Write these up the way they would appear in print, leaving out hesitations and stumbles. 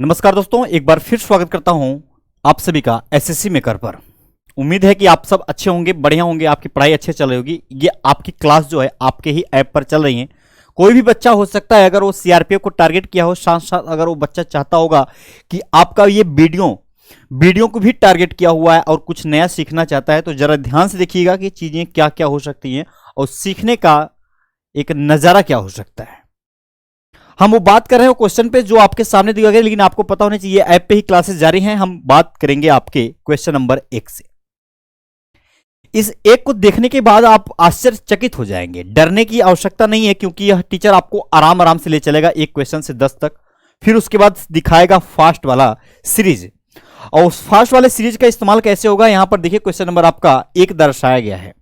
नमस्कार दोस्तों, एक बार फिर स्वागत करता हूं आप सभी का एसएससी मेकर पर। उम्मीद है कि आप सब अच्छे होंगे, बढ़िया होंगे, आपकी पढ़ाई अच्छे चल रही होगी। ये आपकी क्लास जो है आपके ही ऐप पर चल रही है। कोई भी बच्चा हो सकता है, अगर वो सीआरपीएफ को टारगेट किया हो, साथ साथ अगर वो बच्चा चाहता होगा कि आपका ये वीडियो को भी टारगेट किया हुआ है और कुछ नया सीखना चाहता है, तो जरा ध्यान से देखिएगा कि चीजें क्या क्या हो सकती हैं और सीखने का एक नजारा क्या हो सकता है। हम वो बात कर रहे हैं क्वेश्चन पे जो आपके सामने दिया गया, लेकिन आपको पता होना चाहिए ऐप पे ही क्लासेस जारी हैं। हम बात करेंगे आपके क्वेश्चन नंबर 1 से। इस एक को देखने के बाद आप आश्चर्यचकित हो जाएंगे। डरने की आवश्यकता नहीं है, क्योंकि यह टीचर आपको आराम आराम से ले चलेगा एक क्वेश्चन से 10 तक। फिर उसके बाद दिखाएगा फास्ट वाला सीरीज, और उस फास्ट वाले सीरीज का इस्तेमाल कैसे होगा यहां पर देखिए। क्वेश्चन नंबर आपका 1 दर्शाया गया है।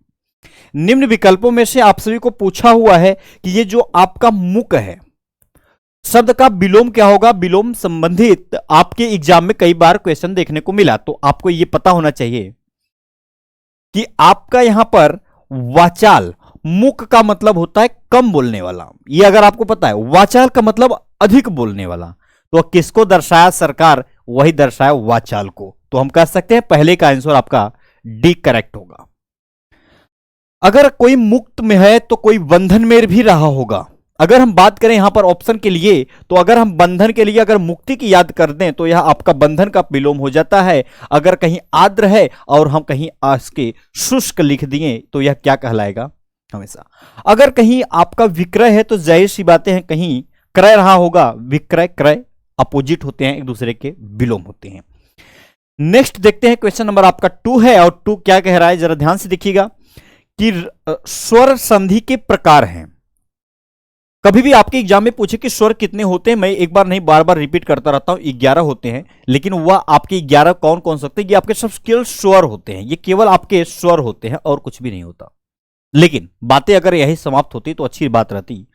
निम्न विकल्पों में से आप सभी को पूछा हुआ है कि ये जो आपका मुक है, शब्द का विलोम क्या होगा। विलोम संबंधित आपके एग्जाम में कई बार क्वेश्चन देखने को मिला, तो आपको यह पता होना चाहिए कि आपका यहां पर वाचाल, मुक का मतलब होता है कम बोलने वाला। यह अगर आपको पता है, वाचाल का मतलब अधिक बोलने वाला, तो किसको दर्शाया सरकार, वही दर्शाया वाचाल को। तो हम कह सकते हैं पहले का आंसर आपका डी करेक्ट होगा। अगर कोई मुक्त में है तो कोई बंधन में भी रहा होगा। अगर हम बात करें यहां पर ऑप्शन के लिए, तो अगर हम बंधन के लिए अगर मुक्ति की याद कर दें तो यह आपका बंधन का विलोम हो जाता है। अगर कहीं आर्द्र है और हम कहीं आस्के शुष्क लिख दिए तो यह क्या कहलाएगा हमेशा। अगर कहीं आपका विक्रय है तो जाहिर सी बातें हैं कहीं क्रय रहा होगा। विक्रय क्रय अपोजिट होते हैं, एक दूसरे के विलोम होते हैं। नेक्स्ट देखते हैं, क्वेश्चन नंबर आपका 2 है, और 2 क्या कह रहा है जरा ध्यान से देखिएगा कि स्वर संधि के प्रकार हैं। कभी भी आपके एग्जाम में पूछे कि स्वर कितने होते हैं, मैं एक बार नहीं बार बार रिपीट करता रहता हूं, 11 होते हैं। लेकिन वह आपके 11 कौन कौन सकते हैं, ये आपके सब केवल स्वर होते हैं। ये केवल आपके स्वर होते हैं और कुछ भी नहीं होता। लेकिन बातें अगर यही समाप्त होती तो अच्छी बात रहती।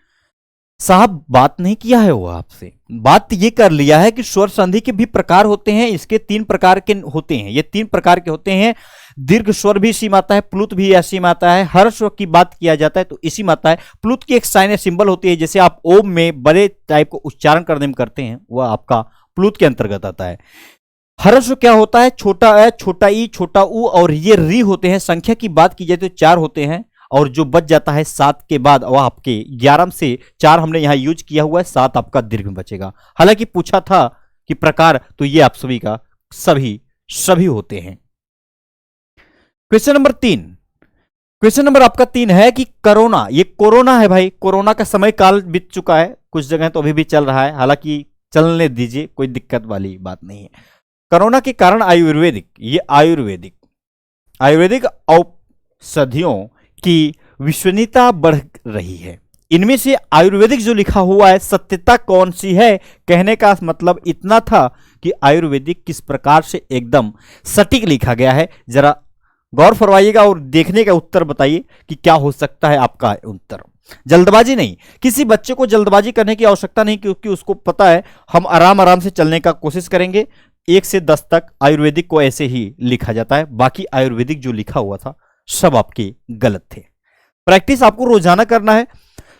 साहब बात नहीं किया है वो आपसे, बात ये कर लिया है कि स्वर संधि के भी प्रकार होते हैं। इसके 3 प्रकार के होते हैं। ये 3 प्रकार के होते हैं। दीर्घ स्वर भी इसी में आता है, प्लुत भी ऐसी में आता है, हर स्वर की बात किया जाता है तो इसी में आता है। प्लुत की एक साइन या सिंबल होती है, जैसे आप ओम में बड़े टाइप को उच्चारण करने में करते हैं, वह आपका प्लुत के अंतर्गत आता है। हर स्वर क्या होता है, छोटा ए, छोटा ई, छोटा ऊ, और ये री होते हैं। संख्या की बात की जाए तो 4 होते हैं, और जो बच जाता है 7 के बाद वह आपके 11 से 4 हमने यहां यूज किया हुआ है, 7 आपका दीर्घ में बचेगा। हालांकि पूछा था कि प्रकार, तो ये आप सभी का सभी होते हैं। क्वेश्चन नंबर 3, क्वेश्चन नंबर आपका 3 है कि कोरोना, ये कोरोना है भाई, कोरोना का समय काल बीत चुका है, कुछ जगह तो अभी भी चल रहा है, हालांकि चलने दीजिए, कोई दिक्कत वाली बात नहीं है। कोरोना के कारण आयुर्वेदिक औषधियों की विश्वसनीयता बढ़ रही है। इनमें से आयुर्वेदिक जो लिखा हुआ है सत्यता कौन सी है। कहने का मतलब इतना था कि आयुर्वेदिक किस प्रकार से एकदम सटीक लिखा गया है। जरा गौर फरमाइएगा और देखने का उत्तर बताइए कि क्या हो सकता है आपका उत्तर। जल्दबाजी नहीं, किसी बच्चे को जल्दबाजी करने की आवश्यकता नहीं, क्योंकि उसको पता है हम आराम आराम से चलने का कोशिश करेंगे। 1 से 10 तक आयुर्वेदिक को ऐसे ही लिखा जाता है। बाकी आयुर्वेदिक जो लिखा हुआ था सब आपके गलत थे। प्रैक्टिस आपको रोजाना करना है।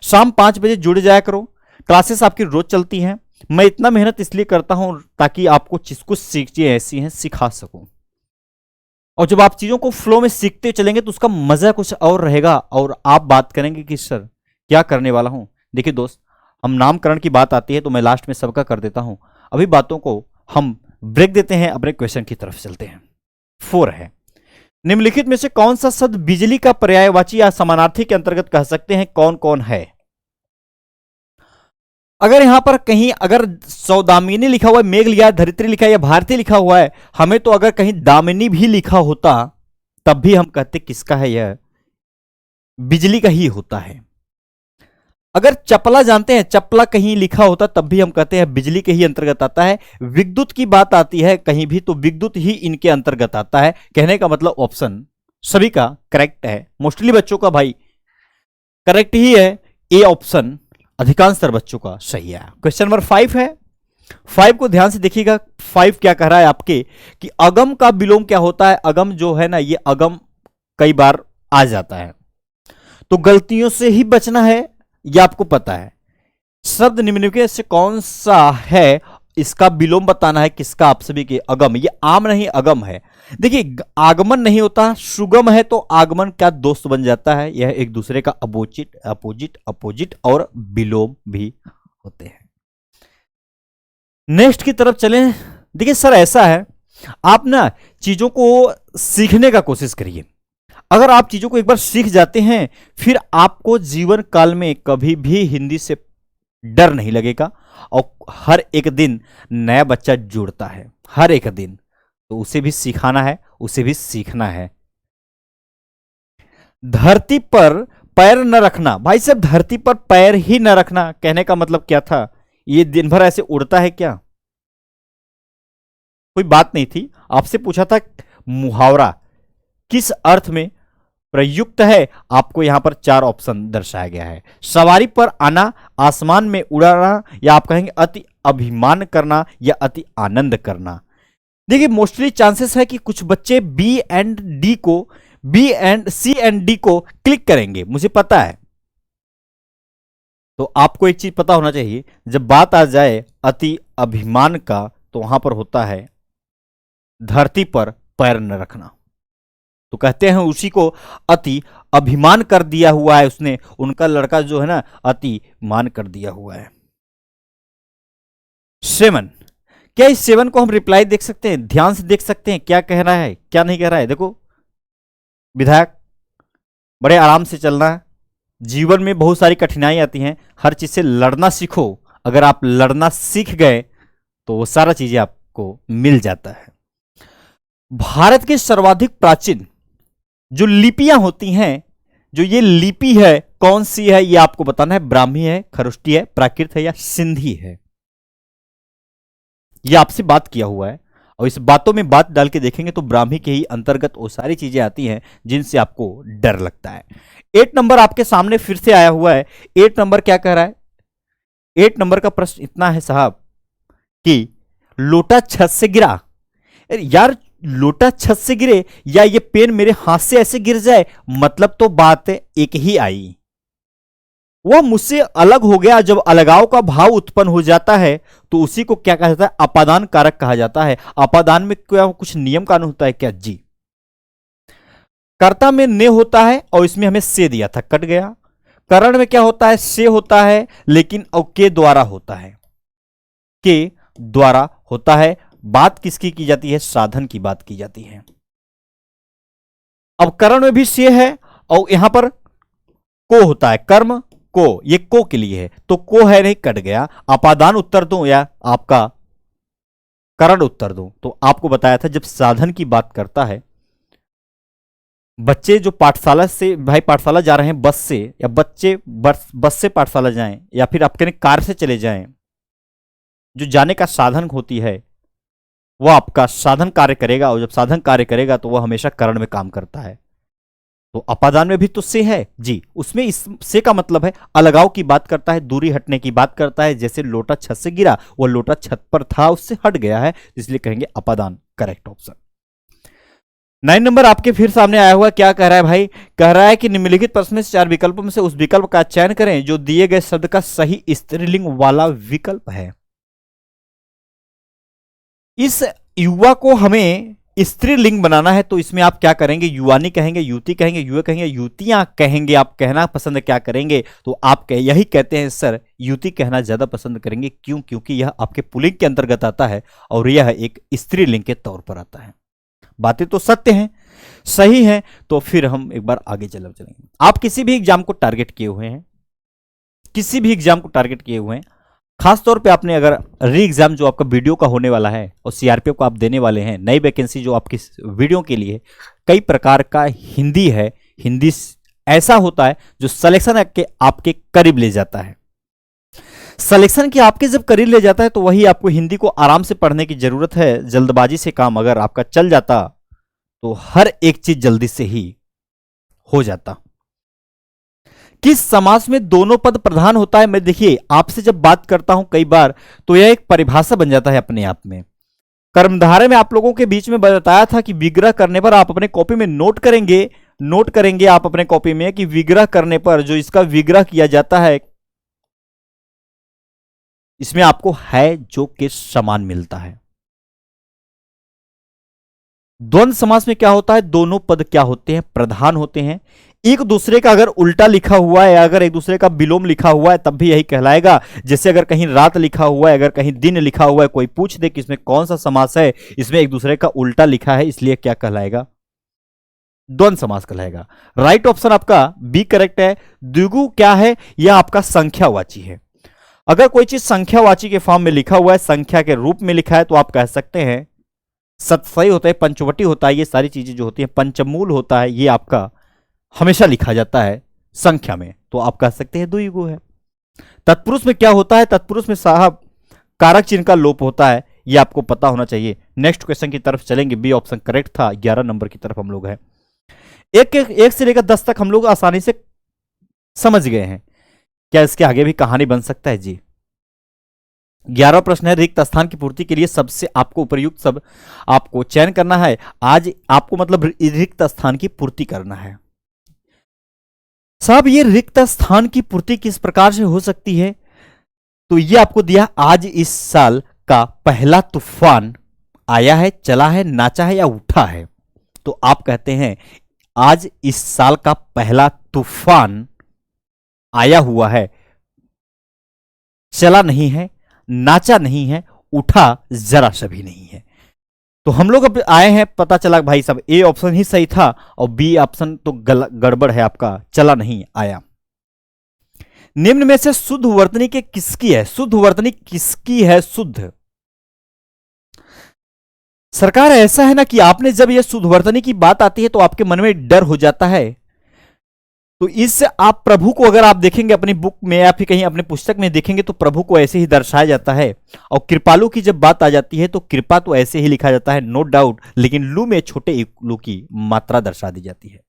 शाम 5 बजे जुड़ जाया करो, क्लासेस आपकी रोज चलती हैं। मैं इतना मेहनत इसलिए करता हूं ताकि आपको कुछ चीजें ऐसी हैं सिखा सकूं, और जब आप चीजों को फ्लो में सीखते चलेंगे तो उसका मजा कुछ और रहेगा, और आप बात करेंगे कि सर क्या करने वाला हूं। देखिए दोस्त, हम नामकरण की बात आती है तो मैं लास्ट में सबका कर देता हूं। अभी बातों को हम ब्रेक देते हैं, अपने क्वेश्चन की तरफ चलते हैं। 4 है, निम्नलिखित में से कौन सा शब्द बिजली का पर्यायवाची या समानार्थी के अंतर्गत कह सकते हैं, कौन कौन है। अगर यहां पर कहीं अगर सौदामिनी लिखा हुआ है, मेघ लिखा है, धरित्री लिखा है या भारती लिखा हुआ है, हमें तो अगर कहीं दामिनी भी लिखा होता तब भी हम कहते किसका है, यह बिजली का ही होता है। अगर चपला जानते हैं, चपला कहीं लिखा होता तब भी हम कहते हैं बिजली के ही अंतर्गत आता है। विद्युत की बात आती है कहीं भी तो विद्युत ही इनके अंतर्गत आता है। कहने का मतलब ऑप्शन सभी का करेक्ट है। मोस्टली बच्चों का भाई करेक्ट ही है, ए ऑप्शन अधिकांश बच्चों का सही है। क्वेश्चन नंबर 5 है। 5 को ध्यान से देखिएगा। 5 क्या कह रहा है आपके कि अगम का विलोम क्या होता है। अगम जो है ना, ये अगम कई बार आ जाता है, तो गलतियों से ही बचना है, यह आपको पता है। शब्द निम्नलिखित से कौन सा है इसका विलोम बताना है किसका, आप सभी के अगम। ये आम नहीं अगम है। देखिए आगमन नहीं होता, सुगम है तो आगमन क्या दोस्त बन जाता है। यह एक दूसरे का अपोजिट अपोजिट अपोजिट और विलोम भी होते हैं। नेक्स्ट की तरफ चलें। देखिए सर ऐसा है, आप ना चीजों को सीखने का कोशिश करिए। अगर आप चीजों को एक बार सीख जाते हैं, फिर आपको जीवन काल में कभी भी हिंदी से डर नहीं लगेगा। और हर एक दिन नया बच्चा जुड़ता है, हर एक दिन, तो उसे भी सिखाना है, उसे भी सीखना है। धरती पर पैर न रखना, भाई साहब धरती पर पैर ही न रखना कहने का मतलब क्या था? ये दिन भर ऐसे उड़ता है क्या? कोई बात नहीं थी, आपसे पूछा था मुहावरा किस अर्थ में प्रयुक्त है। आपको यहां पर 4 ऑप्शन दर्शाया गया है। सवारी पर आना, आसमान में उड़ाना, या आप कहेंगे अति अभिमान करना, या अति आनंद करना। देखिए मोस्टली चांसेस है कि कुछ बच्चे B and C and D को क्लिक करेंगे, मुझे पता है। तो आपको एक चीज पता होना चाहिए, जब बात आ जाए अति अभिमान का, तो वहां पर होता है धरती पर पैर न रखना। तो कहते हैं उसी को अति अभिमान कर दिया हुआ है उसने, उनका लड़का जो है ना अति मान कर दिया हुआ है। 7, क्या इस 7 को हम रिप्लाई देख सकते हैं? ध्यान से देख सकते हैं क्या कह रहा है क्या नहीं कह रहा है। देखो विधायक, बड़े आराम से चलना है। जीवन में बहुत सारी कठिनाई आती हैं, हर चीज से लड़ना सीखो। अगर आप लड़ना सीख गए तो वो सारा चीजें आपको मिल जाता है। भारत के सर्वाधिक प्राचीन जो लिपियां होती हैं, जो ये लिपि है कौन सी है, ये आपको बताना है। ब्राह्मी है, खरुष्टी है, प्राकृत है, या सिंधी है। ये आपसे बात किया हुआ है, और इस बातों में बात डाल के देखेंगे तो ब्राह्मी के ही अंतर्गत वो सारी चीजें आती हैं जिनसे आपको डर लगता है। 8 नंबर आपके सामने फिर से आया हुआ है। 8 नंबर क्या कह रहा है? 8 नंबर का प्रश्न इतना है साहब कि लोटा छत से गिरा। यार लोटा छत से गिरे या ये पेन मेरे हाथ से ऐसे गिर जाए, मतलब तो बात एक ही आई। वह मुझसे अलग हो गया। जब अलगाव का भाव उत्पन्न हो जाता है तो उसी को क्या कहा जाता है? अपादान कारक कहा जाता है। अपादान में क्या कुछ नियम कानून होता है क्या? जी। कर्ता में ने होता है और इसमें हमें से दिया था, कट गया। करण में क्या होता है? से होता है, लेकिन और के द्वारा होता है, के द्वारा होता है। बात किसकी की जाती है? साधन की बात की जाती है। अब करण में भी से है और यहां पर को होता है, कर्म को, ये को के लिए है, तो को है नहीं, कट गया। अपादान उत्तर दूं या आपका करण उत्तर दूं? तो आपको बताया था जब साधन की बात करता है, बच्चे जो पाठशाला से, भाई पाठशाला जा रहे हैं बस से, या बच्चे बस से पाठशाला जाएं, या फिर आपके कार से चले जाएं, जो जाने का साधन होती है वह आपका साधन कार्य करेगा। और जब साधन कार्य करेगा तो वह हमेशा करण में काम करता है। तो अपादान में भी तो से है जी, उसमें इस से का मतलब है अलगाव की बात करता है, दूरी हटने की बात करता है। जैसे लोटा छत से गिरा, वह लोटा छत पर था, उससे हट गया है, इसलिए कहेंगे अपादान, करेक्ट ऑप्शन। 9 नंबर आपके फिर सामने आया हुआ, क्या कह रहा है भाई? कह रहा है कि निम्नलिखित प्रश्न में से 4 विकल्पों में से उस विकल्प का चयन करें जो दिए गए शब्द का सही स्त्रीलिंग वाला विकल्प है। इस युवा को हमें स्त्रीलिंग बनाना है, तो इसमें आप क्या करेंगे? युवानी कहेंगे, युवती कहेंगे, युवा कहेंगे, युवतियां कहेंगे? आप कहना पसंद क्या करेंगे? तो आप यही कहते हैं सर, युवती कहना ज्यादा पसंद करेंगे। क्यों? क्योंकि यह आपके पुल्लिंग के अंतर्गत आता है और यह एक स्त्रीलिंग के तौर पर आता है। बातें तो सत्य हैं, सही हैं। तो फिर हम एक बार आगे चलेंगे। आप किसी भी एग्जाम को टारगेट किए हुए हैं, किसी भी एग्जाम को टारगेट किए हुए हैं, खासतौर पे आपने अगर री एग्जाम जो आपका वीडियो का होने वाला है और सीआरपीएफ को आप देने वाले हैं, नई वैकेंसी जो आपकी वीडियो के लिए कई प्रकार का हिंदी है, हिंदी ऐसा होता है जो सिलेक्शन के आपके करीब ले जाता है। सिलेक्शन के आपके जब करीब ले जाता है तो वही आपको हिंदी को आराम से पढ़ने की जरूरत है। जल्दबाजी से काम अगर आपका चल जाता तो हर एक चीज जल्दी से ही हो जाता। किस समास में दोनों पद प्रधान होता है? मैं देखिए आपसे जब बात करता हूं कई बार तो यह एक परिभाषा बन जाता है अपने आप में। कर्मधारय में आप लोगों के बीच में बताया था कि विग्रह करने पर आप अपने कॉपी में नोट करेंगे आप अपने कॉपी में कि विग्रह करने पर जो इसका विग्रह किया जाता है इसमें आपको है जो के समान मिलता है। द्वंद्व समास में क्या होता है, दोनों पद क्या होते हैं, प्रधान होते हैं। एक दूसरे का अगर उल्टा लिखा हुआ है, अगर एक दूसरे का विलोम लिखा हुआ है तब भी यही कहलाएगा। जैसे अगर कहीं रात लिखा हुआ है, अगर कहीं दिन लिखा हुआ है, कोई पूछ दे कि इसमें कौन सा समास है, इसमें एक दूसरे का उल्टा लिखा है, इसलिए क्या कहलाएगा, द्वंद्व समास कहलाएगा। राइट ऑप्शन आपका बी करेक्ट है। द्विगु क्या है, यह आपका संख्यावाची है। अगर कोई चीज संख्यावाची के फॉर्म में लिखा हुआ है, संख्या के रूप में लिखा है, तो आप कह सकते हैं सतसई होता है, पंचवटी होता है, ये सारी चीजें जो होती हैं, पंचमूल होता है, ये आपका हमेशा लिखा जाता है संख्या में, तो आप कह सकते हैं द्विगु है। तत्पुरुष में क्या होता है, तत्पुरुष में साहब कारक चिन्ह का लोप होता है, ये आपको पता होना चाहिए। नेक्स्ट क्वेश्चन की तरफ चलेंगे, बी ऑप्शन करेक्ट था। 11 नंबर की तरफ हम लोग हैं। एक से लेकर 10 तक हम लोग आसानी से समझ गए हैं। क्या इसके आगे भी कहानी बन सकता है जी? 11वां प्रश्न है, रिक्त स्थान की पूर्ति के लिए सबसे आपको उपयुक्त शब्द आपको चयन करना है। आज आपको मतलब रिक्त स्थान की पूर्ति करना है। साहब ये रिक्त स्थान की पूर्ति किस प्रकार से हो सकती है, तो ये आपको दिया, आज इस साल का पहला तूफान आया है, चला है, नाचा है या उठा है। तो आप कहते हैं आज इस साल का पहला तूफान आया हुआ है, चला नहीं है, नाचा नहीं है, उठा जरा सा भी नहीं है। तो हम लोग अब आए हैं, पता चला भाई साहब ए ऑप्शन ही सही था और बी ऑप्शन तो गड़बड़ है आपका, चला नहीं आया। निम्न में से शुद्ध वर्तनी के किसकी है, शुद्ध वर्तनी किसकी है, शुद्ध सरकार ऐसा है ना कि आपने जब यह शुद्ध वर्तनी की बात आती है तो आपके मन में डर हो जाता है। तो इससे आप प्रभु को अगर आप देखेंगे अपनी बुक में या फिर कहीं अपने पुस्तक में देखेंगे तो प्रभु को ऐसे ही दर्शाया जाता है। और कृपालु की जब बात आ जाती है तो कृपा तो ऐसे ही लिखा जाता है, नो डाउट, लेकिन लू में छोटे लू की मात्रा दर्शा दी जाती है।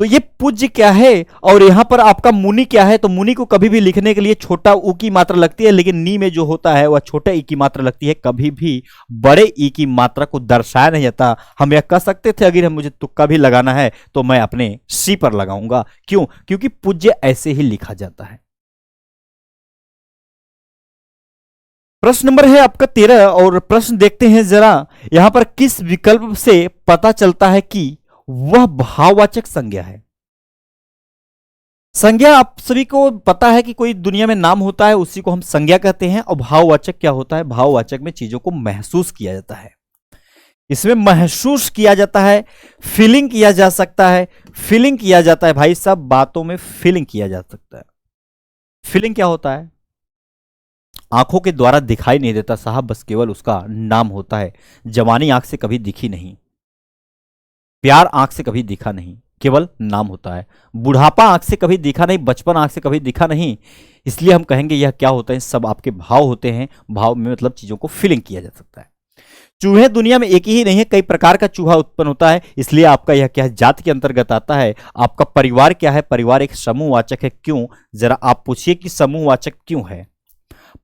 तो ये पूज्य क्या है और यहां पर आपका मुनि क्या है, तो मुनि को कभी भी लिखने के लिए छोटा ऊ की मात्रा लगती है, लेकिन नी में जो होता है वह छोटे ई की मात्रा लगती है, कभी भी बड़े ई की मात्रा को दर्शाया नहीं जाता। हम यह कह सकते थे अगर मुझे तुक्का भी लगाना है तो मैं अपने सी पर लगाऊंगा, क्यों, क्योंकि पूज्य ऐसे ही लिखा जाता है। प्रश्न नंबर है आपका 13 और प्रश्न देखते हैं जरा, यहां पर किस विकल्प से पता चलता है कि वह भाववाचक संज्ञा है। संज्ञा आप सभी को पता है कि कोई दुनिया में नाम होता है उसी को हम संज्ञा कहते हैं। और भाववाचक क्या होता है, भाववाचक में चीजों को महसूस किया जाता है, इसमें महसूस किया जाता है, फीलिंग किया जा सकता है, फीलिंग किया जाता है भाई साहब, बातों में फीलिंग किया जा सकता है। फीलिंग क्या होता है, आंखों के द्वारा दिखाई नहीं देता साहब, बस केवल उसका नाम होता है। जवानी आंख से कभी दिखी नहीं, प्यार आंख से कभी दिखा नहीं, केवल नाम होता है। बुढ़ापा आंख से कभी दिखा नहीं, बचपन आंख से कभी दिखा नहीं, इसलिए हम कहेंगे यह क्या होता है, सब आपके भाव होते हैं। भाव में मतलब चीजों को फीलिंग किया जा सकता है। चूहे दुनिया में एक ही नहीं है, कई प्रकार का चूहा उत्पन्न होता है, इसलिए आपका यह क्या है, जाति के अंतर्गत आता है। आपका परिवार क्या है, परिवार एक समूहवाचक है। क्यों, जरा आप पूछिए कि समूहवाचक क्यों है।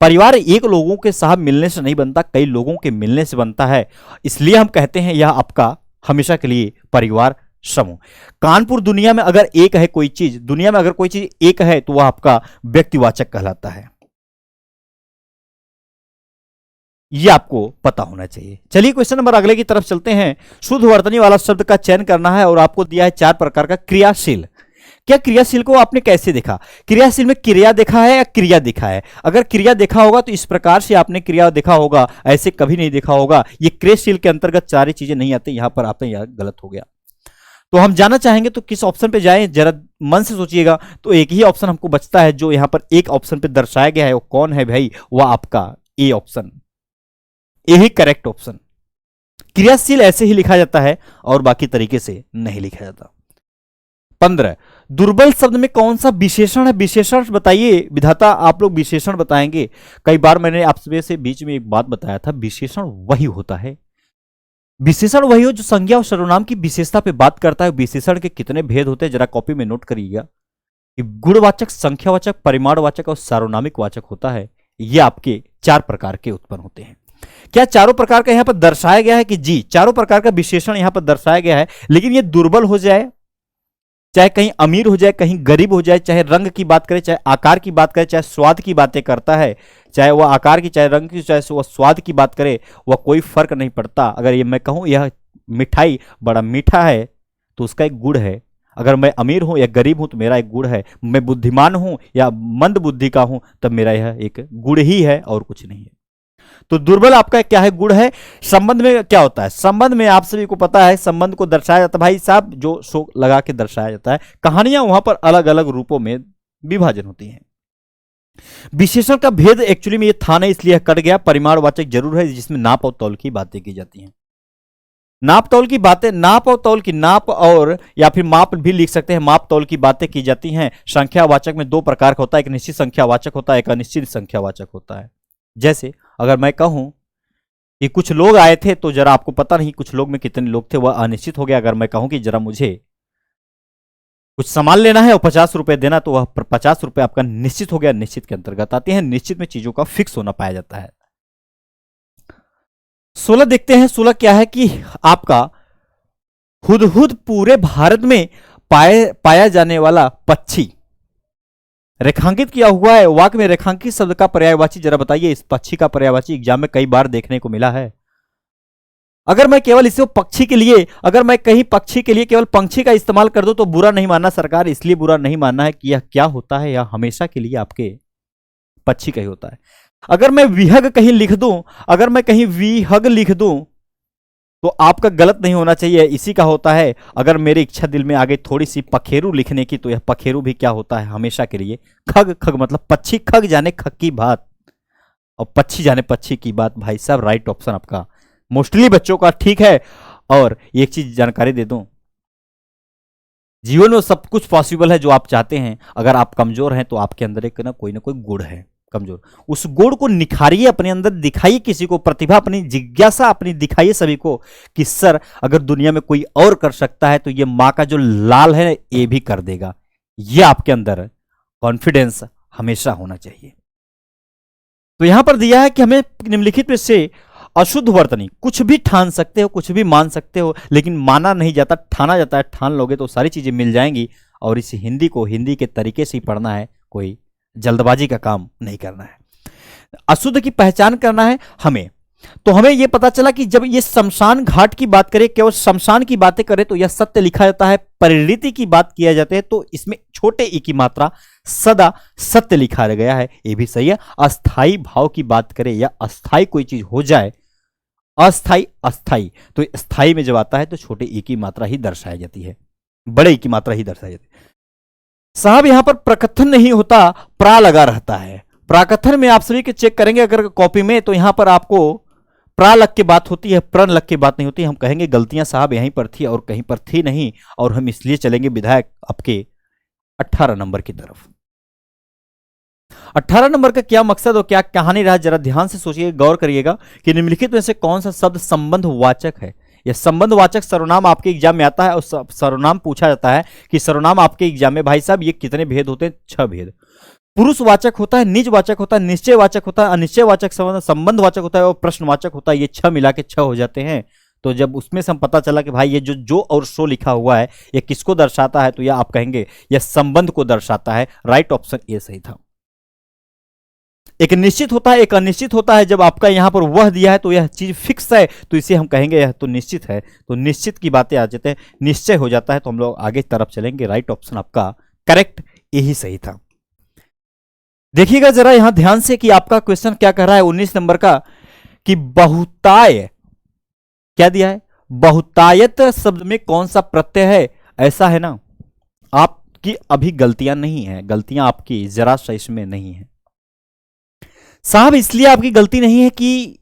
परिवार एक लोगों के साथ मिलने से नहीं बनता, कई लोगों के मिलने से बनता है, इसलिए हम कहते हैं यह आपका हमेशा के लिए परिवार समूह। कानपुर दुनिया में अगर एक है कोई चीज, दुनिया में अगर कोई चीज एक है तो वह आपका व्यक्तिवाचक कहलाता है। यह आपको पता होना चाहिए। चलिए क्वेश्चन नंबर अगले की तरफ चलते हैं। शुद्ध वर्तनी वाला शब्द का चयन करना है और आपको दिया है 4 प्रकार का क्रियाशील। क्या क्रियाशील को आपने कैसे देखा, क्रियाशील में क्रिया देखा है या क्रिया देखा है? अगर क्रिया देखा होगा तो इस प्रकार से आपने क्रिया देखा होगा, ऐसे कभी नहीं देखा होगा। ये क्रियाशील के अंतर्गत सारी चीजें नहीं आती, यहां पर आपने यह गलत हो गया। तो हम जानना चाहेंगे तो किस ऑप्शन पे जाएं, जरा मन से सोचिएगा। तो एक ही ऑप्शन हमको बचता है जो यहां पर एक ऑप्शन पे दर्शाया गया है, वो कौन है भाई, वह आपका ए ऑप्शन, यही करेक्ट ऑप्शन। क्रियाशील ऐसे ही लिखा जाता है और बाकी तरीके से नहीं लिखा जाता। 15 दुर्बल शब्द में कौन सा विशेषण है, विशेषण बताइए विधाता, आप लोग विशेषण बताएंगे। कई बार मैंने आप सभी से बीच में एक बात बताया था, विशेषण वही होता है, विशेषण वही हो जो संज्ञा और सर्वनाम की विशेषता पे बात करता है। विशेषण के कितने भेद होते हैं जरा कॉपी में नोट करिएगा कि गुणवाचक, संख्यावाचक, परिमाणवाचक और सार्वनामिक वाचक होता है। ये आपके 4 प्रकार के उत्पन्न होते हैं। क्या चारों प्रकार का यहां पर दर्शाया गया है कि जी चारों प्रकार का विशेषण यहां पर दर्शाया गया है, लेकिन ये दुर्बल हो जाए चाहे कहीं अमीर हो जाए, कहीं गरीब हो जाए, चाहे रंग की बात करे, चाहे आकार की बात करे, चाहे स्वाद की बातें करता है, चाहे वह आकार की, चाहे रंग की, चाहे वह स्वाद की बात करे, वह कोई फर्क नहीं पड़ता। अगर ये मैं कहूं यह मिठाई बड़ा मीठा है तो उसका एक गुण है। अगर मैं अमीर हूं या गरीब हूं तो मेरा एक गुण है। मैं बुद्धिमान हूं या मंद बुद्धि का हूं तब मेरा यह एक गुण ही है और कुछ नहीं है। तो दुर्बल आपका क्या है? गुण है। संबंध में क्या होता है? संबंध में आप सभी को पता है, संबंध को दर्शाया जाता है भाई साहब, जो शो लगा के दर्शाया जाता है। कहानियां वहां पर अलग अलग रूपों में विभाजन होती हैं। विशेषण का भेद एक्चुअली में ये था नहीं, इसलिए कट गया। परिमाणवाचक जरूर है जिसमें नाप और तौल की बातें की जाती हैं। नाप तौल की बातें, नाप और तौल की, नाप और या फिर माप भी लिख सकते हैं, माप तौल की बातें की जाती हैं। संख्यावाचक में दो प्रकार का होता है, एक निश्चित संख्यावाचक होता है, एक अनिश्चित संख्यावाचक होता है। जैसे अगर मैं कहूं कि कुछ लोग आए थे तो जरा आपको पता नहीं कुछ लोग में कितने लोग थे, वह अनिश्चित हो गया। अगर मैं कहूं कि जरा मुझे कुछ सामान लेना है और 50 रुपए देना, तो वह 50 रुपए आपका निश्चित हो गया, निश्चित के अंतर्गत आते हैं। निश्चित में चीजों का फिक्स होना पाया जाता है। 16 देखते हैं। 16 क्या है कि आपका हुदहुद पूरे भारत में पाया जाने वाला पक्षी रेखांकित किया हुआ है। वाक्य में रेखांकित शब्द का पर्यायवाची जरा बताइए। इस पक्षी का पर्यायवाची एग्जाम में कई बार देखने को मिला है। अगर मैं केवल इसे पक्षी के लिए, अगर मैं कहीं पक्षी के लिए केवल पंछी का इस्तेमाल कर दूं तो बुरा नहीं मानना सरकार, इसलिए बुरा नहीं मानना है कि यह क्या होता है, यह हमेशा के लिए आपके पक्षी का ही होता है। अगर मैं विहग कहीं लिख दूं, अगर मैं कहीं विहग लिख दूं तो आपका गलत नहीं होना चाहिए, इसी का होता है। अगर मेरी इच्छा दिल में आ गई थोड़ी सी पखेरु लिखने की, तो यह पखेरु भी क्या होता है, हमेशा के लिए। खग, खग मतलब पक्षी, खग जाने खग की बात और पक्षी जाने पक्षी की बात। भाई साहब राइट ऑप्शन आपका मोस्टली बच्चों का ठीक है। और एक चीज जानकारी दे दूं, जीवन में सब कुछ पॉसिबल है जो आप चाहते हैं। अगर आप कमजोर हैं तो आपके अंदर एक ना कोई गुण है कमजोर, उस गुण को निखारिए, अपने अंदर दिखाइए, किसी को प्रतिभा, अपनी जिज्ञासा अपनी दिखाइए सभी को कि सर अगर दुनिया में कोई और कर सकता है तो ये माँ का जो लाल है ये भी कर देगा। ये आपके अंदर कॉन्फिडेंस हमेशा होना चाहिए। तो यहां पर दिया है कि हमें निम्नलिखित में से अशुद्ध वर्तनी, कुछ भी ठान सकते हो, कुछ भी मान सकते हो, लेकिन माना नहीं जाता, ठाना जाता है। ठान लोगे तो सारी चीजें मिल जाएंगी। और इस हिंदी को हिंदी के तरीके से ही पढ़ना है, कोई जल्दबाजी का काम नहीं करना है। अशुद्ध की पहचान करना है हमें। तो हमें यह पता चला कि जब ये शमशान घाट की बात करें, केवल शमशान की बातें करें तो यह सत्य लिखा जाता है। परिणति की बात किया जाता है तो इसमें छोटे ई की मात्रा सदा सत्य लिखा गया है, ये भी सही है। अस्थाई भाव की बात करें या अस्थाई कोई चीज हो जाए, अस्थाई अस्थाई, तो स्थाई में जब आता है तो छोटे ई की मात्रा ही दर्शाई जाती है, बड़े ई की मात्रा ही दर्शाई जाती है। साहब यहां पर प्रकथन नहीं होता, प्रा लगा रहता है। प्राकथन में आप सभी के चेक करेंगे अगर कॉपी में, तो यहां पर आपको प्रा लग के बात होती है, प्रण लग के बात नहीं होती। हम कहेंगे गलतियां साहब यहीं पर थी और कहीं पर थी नहीं, और हम इसलिए चलेंगे विधायक आपके 18 नंबर की तरफ। 18 नंबर का क्या मकसद और क्या कहानी रहा, जरा ध्यान से सोचिए, गौर करिएगा कि निम्नलिखित में से कौन सा शब्द संबंधवाचक है। यह संबंधवाचक सर्वनाम आपके एग्जाम में आता है और सर्वनाम पूछा जाता है कि सर्वनाम आपके एग्जाम में भाई साहब ये कितने भेद होते हैं? 6 भेद। पुरुषवाचक होता है, निजवाचक होता है, निश्चयवाचक होता है, अनिश्चयवाचक संबंधवाचक होता है और प्रश्नवाचक होता है। ये 6 मिला के 6 हो जाते हैं। तो जब उसमें से हम पता चला कि भाई ये जो और सो लिखा हुआ है ये किसको दर्शाता है, तो यह आप कहेंगे यह संबंध को दर्शाता है। राइट ऑप्शन ए सही था। एक निश्चित होता है, एक अनिश्चित होता है। जब आपका यहां पर वह दिया है तो यह चीज फिक्स है, तो इसे हम कहेंगे यह तो निश्चित है। तो निश्चित की बातें आ जाते हैं, निश्चय हो जाता है, तो हम लोग आगे तरफ चलेंगे। राइट ऑप्शन आपका करेक्ट यही सही था। देखिएगा जरा यहां ध्यान से कि आपका क्वेश्चन क्या कह रहा है 19 नंबर का, कि बहुताय क्या दिया है, बहुतायत शब्द में कौन सा प्रत्यय है? ऐसा है ना, आपकी अभी गलतियां नहीं है, गलतियां आपकी जरा सा इसमें नहीं है साहब। इसलिए आपकी गलती नहीं है कि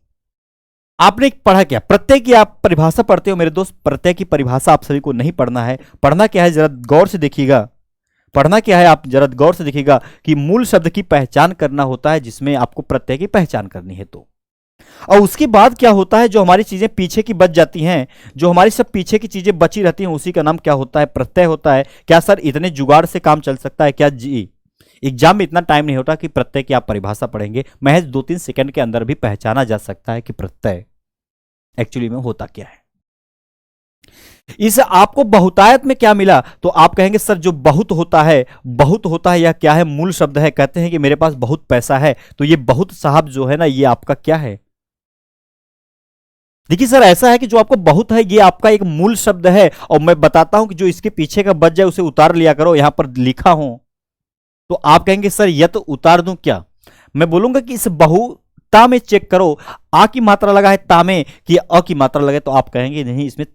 आपने पढ़ा क्या, प्रत्यय की आप परिभाषा पढ़ते हो मेरे दोस्त। प्रत्यय की परिभाषा आप सभी को नहीं पढ़ना है। पढ़ना क्या है जरा गौर से देखिएगा, पढ़ना क्या है आप जरा गौर से देखिएगा कि मूल शब्द की पहचान करना होता है, जिसमें आपको प्रत्यय की पहचान करनी है। तो और उसके बाद क्या होता है, जो हमारी चीजें पीछे की बच जाती हैं, जो हमारी सब पीछे की चीजें बची रहती हैं, उसी का नाम क्या होता है, प्रत्यय होता है। क्या सर इतने जुगाड़ से काम चल सकता है क्या? जी, एग्जाम में इतना टाइम नहीं होता कि प्रत्यय की आप परिभाषा पढ़ेंगे। महज 2-3 सेकंड के अंदर भी पहचाना जा सकता है कि प्रत्यय एक्चुअली में होता क्या है। इस आपको बहुतायत में क्या मिला, तो आप कहेंगे सर जो बहुत होता है, बहुत होता है यह क्या है, मूल शब्द है। कहते हैं कि मेरे पास बहुत पैसा है, तो ये बहुत साहब जो है ना, ये आपका क्या है। देखिए सर ऐसा है कि जो आपको बहुत है ये आपका एक मूल शब्द है, और मैं बताता हूं कि जो इसके पीछे का बच जाए उसे उतार लिया करो, यहां पर लिखा हो। तो आप कहेंगे सर यह तो उतार दूं क्या, मैं बोलूंगा कि इस बहुता में चेक करो, आ की मात्रा लगा है ता में कि अ की मात्रा लगे, तो आप कहेंगे नहीं इसमें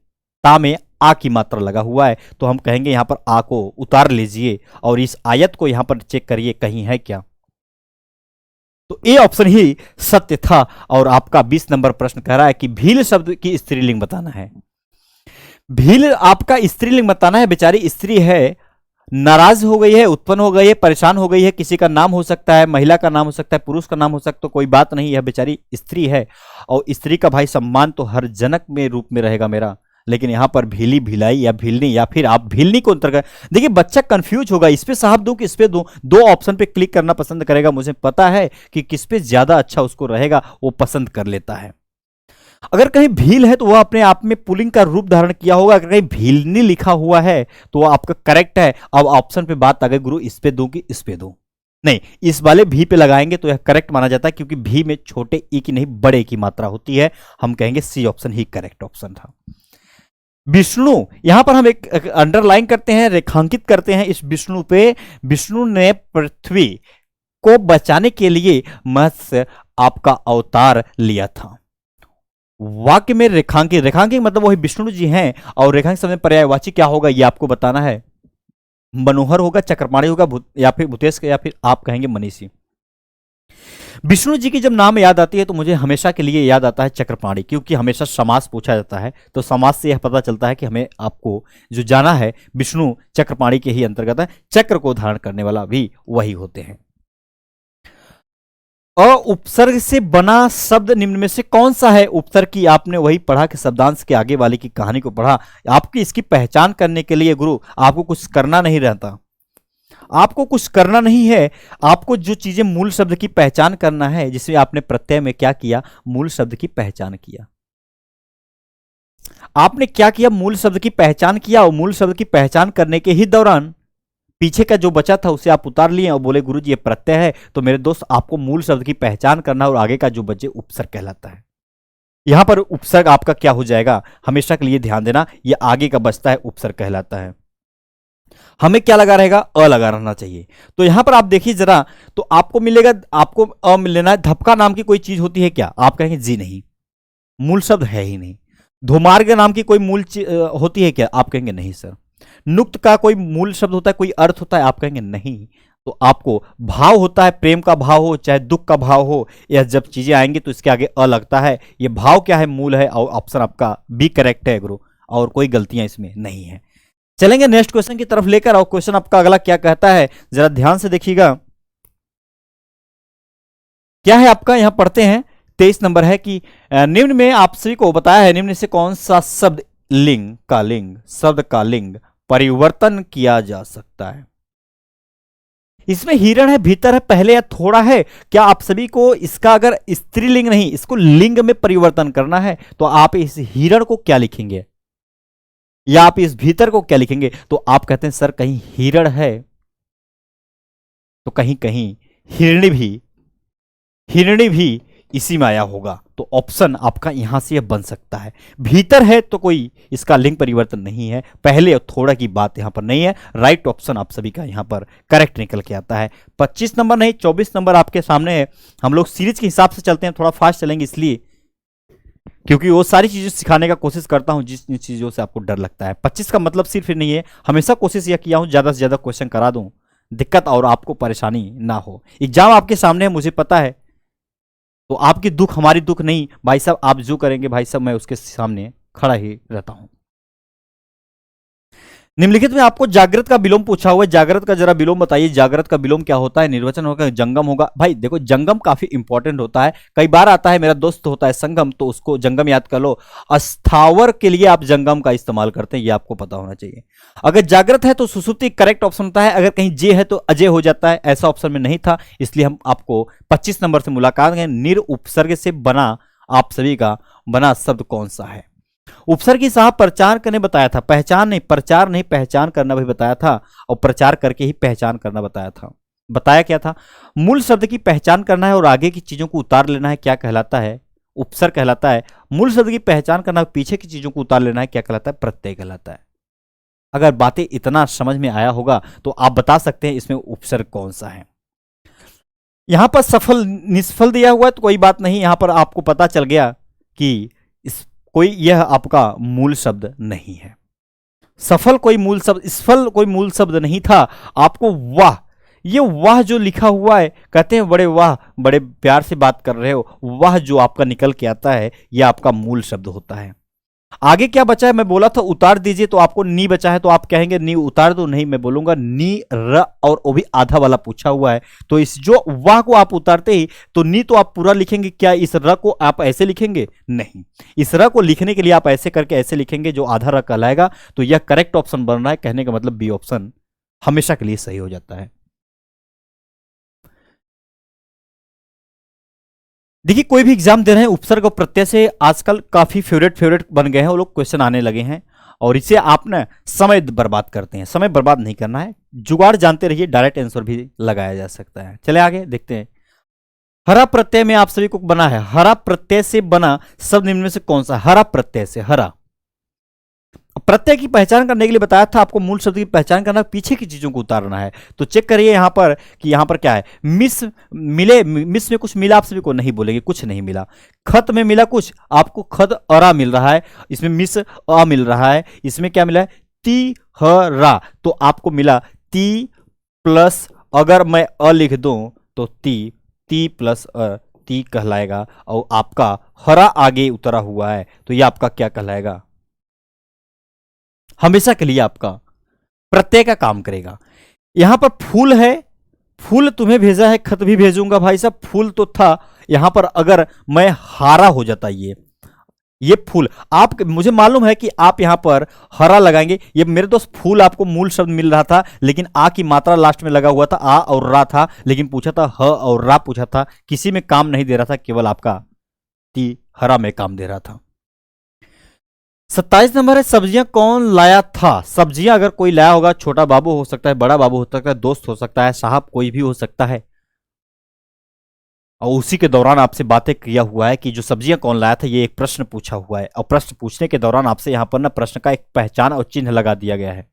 ता में आ की मात्रा लगा हुआ है, तो हम कहेंगे यहां पर आ को उतार लीजिए और इस आयत को यहां पर चेक करिए कहीं है क्या। तो ए ऑप्शन ही सत्य था। और आपका 20 नंबर प्रश्न कह रहा है कि भील शब्द की स्त्रीलिंग बताना है। भील आपका स्त्रीलिंग बताना है, बेचारी स्त्री है, नाराज हो गई है, उत्पन्न हो गई है, परेशान हो गई है, किसी का नाम हो सकता है, महिला का नाम हो सकता है, पुरुष का नाम हो सकता है, तो कोई बात नहीं है, बेचारी स्त्री है। और स्त्री का भाई सम्मान तो हर जनक में रूप में रहेगा मेरा, लेकिन यहां पर भीली, भिलाई या भीलनी, या फिर आप भीलनी को अंतर्गत देखिए, बच्चा कंफ्यूज होगा, इस पे साहब दूं कि इस पे दूं, दो ऑप्शन पे क्लिक करना पसंद करेगा। मुझे पता है कि किस पे ज्यादा अच्छा उसको रहेगा, वो पसंद कर लेता है। अगर कहीं भील है तो वह अपने आप में पुल्लिंग का रूप धारण किया होगा, अगर कहीं भीलनी लिखा हुआ है तो वह आपका करेक्ट है। अब ऑप्शन पे बात आ गई, गुरु इस पे दूं कि इस पे दूं, नहीं इस वाले भी पे लगाएंगे तो यह करेक्ट माना जाता है, क्योंकि भी में छोटे ई की नहीं बड़े की मात्रा होती है। हम कहेंगे सी ऑप्शन ही करेक्ट ऑप्शन था। विष्णु, यहां पर हम एक अंडरलाइन करते हैं, रेखांकित करते हैं इस विष्णु पे। विष्णु ने पृथ्वी को बचाने के लिए मत्स्य आपका अवतार लिया था। वाक्य में रेखांकित, रेखांकित मतलब वही विष्णु जी हैं, और रेखांकित शब्द में पर्यायवाची क्या होगा ये आपको बताना है। मनोहर होगा, चक्रपाणी होगा, या फिर भूतेश, या फिर आप कहेंगे मनीषी। विष्णु जी की जब नाम याद आती है तो मुझे हमेशा के लिए याद आता है चक्रपाणी, क्योंकि हमेशा समास पूछा जाता है, तो समास से यह पता चलता है कि हमें आपको जो जाना है विष्णु चक्रपाणी के ही अंतर्गत है। चक्र को धारण करने वाला भी वही होते हैं। उपसर्ग से बना शब्द निम्न में से कौन सा है। उपसर्ग की आपने वही पढ़ा कि शब्दांश के आगे वाले की कहानी को पढ़ा। आपकी इसकी पहचान करने के लिए गुरु आपको कुछ करना नहीं रहता, आपको कुछ करना नहीं है। आपको जो चीजें मूल शब्द की पहचान करना है, जिसमें आपने प्रत्यय में क्या किया, मूल शब्द की पहचान किया। आपने क्या किया, मूल शब्द की पहचान किया, और मूल शब्द की पहचान करने के ही दौरान पीछे का जो बचा था उसे आप उतार लिए और बोले गुरुजी ये प्रत्यय है। तो मेरे दोस्त आपको मूल शब्द की पहचान करना, और आगे का जो बचे उपसर्ग कहलाता है। यहां पर उपसर्ग आपका क्या हो जाएगा, हमेशा के लिए ध्यान देना, ये आगे का बचता है उपसर्ग कहलाता है। हमें क्या लगा रहेगा, अ लगा रहना चाहिए। तो यहां पर आप देखिए जरा, तो आपको मिलेगा, आपको अ मिल लेना है। धपका नाम की कोई चीज होती है क्या, आप कहेंगे जी नहीं, मूल शब्द है ही नहीं। धुमार्ग नाम की कोई मूल होती है क्या, आप कहेंगे नहीं सर। नुक्त का कोई मूल शब्द होता है, कोई अर्थ होता है, आप कहेंगे नहीं। तो आपको भाव होता है, प्रेम का भाव हो चाहे दुख का भाव हो, यह जब चीजें आएंगी तो इसके आगे अ लगता है। ये भाव क्या है, मूल है, और ऑप्शन आपका बी करेक्ट है गुरु, और कोई गलतियां इसमें नहीं है। चलेंगे नेक्स्ट क्वेश्चन की तरफ लेकर, और क्वेश्चन आपका अगला क्या कहता है जरा ध्यान से देखिएगा। क्या है आपका, यहां पढ़ते हैं 23 नंबर है कि निम्न में आप सभी को बताया है, निम्न से कौन सा शब्द लिंग का लिंग, शब्द का लिंग परिवर्तन किया जा सकता है। इसमें हिरण है, भीतर है, पहले या थोड़ा है। क्या आप सभी को इसका अगर स्त्रीलिंग नहीं, इसको लिंग में परिवर्तन करना है, तो आप इस हिरण को क्या लिखेंगे, या आप इस भीतर को क्या लिखेंगे। तो आप कहते हैं सर कहीं हिरण है तो कहीं कहीं हिरणी भी इसी में आया होगा। तो ऑप्शन आपका यहां से बन सकता है। भीतर है तो कोई इसका लिंग परिवर्तन नहीं है, पहले और थोड़ा की बात यहां पर नहीं है। राइट ऑप्शन आप सभी का यहां पर करेक्ट निकल के आता है। 25 नंबर नहीं 24 नंबर आपके सामने है। हम लोग सीरीज के हिसाब से चलते हैं, थोड़ा फास्ट चलेंगे इसलिए, क्योंकि वो सारी चीजें सिखाने का कोशिश करता हूं जिस चीजों से आपको डर लगता है। 25 का मतलब सिर्फ नहीं है, हमेशा कोशिश यह किया हूं ज्यादा से ज्यादा क्वेश्चन करा दूं, दिक्कत और आपको परेशानी ना हो। एग्जाम आपके सामने है, मुझे पता है, तो आपकी दुख हमारी दुख नहीं भाई साहब। आप जो करेंगे भाई साहब मैं उसके सामने खड़ा ही रहता हूं। निम्नलिखित में आपको जागृत का विलोम पूछा हुआ है, जागृत का जरा विलोम बताइए। जागृत का विलोम क्या होता है, निर्वचन होगा, जंगम होगा। भाई देखो जंगम काफी इंपॉर्टेंट होता है, कई बार आता है, मेरा दोस्त होता है संगम, तो उसको जंगम याद कर लो। अस्थावर के लिए आप जंगम का इस्तेमाल करते हैं, ये आपको पता होना चाहिए। अगर जागृत है तो सुसुप्ति करेक्ट ऑप्शन होता है, अगर कहीं जे है तो अजय हो जाता है, ऐसा ऑप्शन में नहीं था, इसलिए हम आपको 25 नंबर से मुलाकात है। निर उपसर्ग से बना आप सभी का बना शब्द कौन सा है। उपसर्ग की साहब प्रचार करने बताया था, पहचान नहीं, प्रचार नहीं, पहचान करना भी बताया था, और प्रचार करके ही पहचान करना बताया था। बताया क्या था? मूल शब्द की पहचान करना है और आगे की चीजों को उतार लेना है, क्या कहलाता है? उपसर्ग कहलाता है। मूल शब्द की पहचान करना, पीछे की चीजों को उतार लेना है, क्या कहलाता है? प्रत्यय कहलाता है। अगर बातें इतना समझ में आया होगा तो आप बता सकते हैं इसमें उपसर्ग कौन सा है। यहां पर सफल निष्फल दिया हुआ है तो कोई बात नहीं, यहां पर आपको पता चल गया कि इस कोई यह आपका मूल शब्द नहीं है। सफल कोई मूल शब्द, इसफल कोई मूल शब्द नहीं था। आपको वाह, ये वाह जो लिखा हुआ है, कहते हैं बड़े वाह, बड़े प्यार से बात कर रहे हो, वाह जो आपका निकल के आता है यह आपका मूल शब्द होता है। आगे क्या बचा है? मैं बोला था उतार दीजिए, तो आपको नी बचा है, तो आप कहेंगे नी उतार दो, नहीं, मैं बोलूंगा नी र, और वो भी आधा वाला पूछा हुआ है, तो इस जो वाह को आप उतारते ही तो नी तो आप पूरा लिखेंगे, क्या इस र को आप ऐसे लिखेंगे? नहीं, इस र को लिखने के लिए आप ऐसे करके ऐसे लिखेंगे जो आधा र कहलाएगा, तो यह करेक्ट ऑप्शन बन रहा है। कहने का मतलब बी ऑप्शन हमेशा के लिए सही हो जाता है। देखिए, कोई भी एग्जाम दे रहे हैं, उपसर्ग और प्रत्यय से आजकल काफी फेवरेट फेवरेट बन गए हैं, वो लोग क्वेश्चन आने लगे हैं, और इसे आप ना समय बर्बाद करते हैं। समय बर्बाद नहीं करना है, जुगाड़ जानते रहिए, डायरेक्ट आंसर भी लगाया जा सकता है। चले आगे देखते हैं। हरा प्रत्यय में आप सभी को बना है, हरा प्रत्यय से बना शब्द निम्न में से कौन सा? हरा प्रत्यय से, हरा प्रत्यय की पहचान करने के लिए बताया था आपको, मूल शब्द की पहचान करना, पीछे की चीजों को उतारना है। तो चेक करिए यहां पर कि यहां पर क्या है। मिस मिले, मिस में कुछ मिला आप सभी को? नहीं बोलेंगे, कुछ नहीं मिला। खत में मिला कुछ आपको? खद अरा मिल रहा है, इसमें मिस अ मिल रहा है, इसमें क्या मिला है? ती ह रा, तो आपको मिला ती प्लस, अगर मैं अ लिख दूं तो ती, ती प्लस अ, ती कहलाएगा, और आपका हरा आगे उतरा हुआ है, तो ये आपका क्या कहलाएगा? हमेशा के लिए आपका प्रत्यय का काम करेगा। यहां पर फूल है, फूल तुम्हें भेजा है, खत भी भेजूंगा भाई साहब, फूल तो था। यहां पर अगर मैं हारा हो जाता, ये फूल, आप मुझे मालूम है कि आप यहां पर हरा लगाएंगे। ये मेरे दोस्त फूल आपको मूल शब्द मिल रहा था, लेकिन आ की मात्रा लास्ट में लगा हुआ था, आ और रा था, लेकिन पूछा था ह और रा पूछा था, किसी में काम नहीं दे रहा था, केवल आपका ती हरा में काम दे रहा था। 27 नंबर है, सब्जियां कौन लाया था? सब्जियां अगर कोई लाया होगा, छोटा बाबू हो सकता है, बड़ा बाबू हो सकता है, दोस्त हो सकता है, साहब कोई भी हो सकता है, और उसी के दौरान आपसे बातें किया हुआ है कि जो सब्जियां कौन लाया था, ये एक प्रश्न पूछा हुआ है, और प्रश्न पूछने के दौरान आपसे यहां पर ना प्रश्न का एक पहचान और चिन्ह लगा दिया गया है।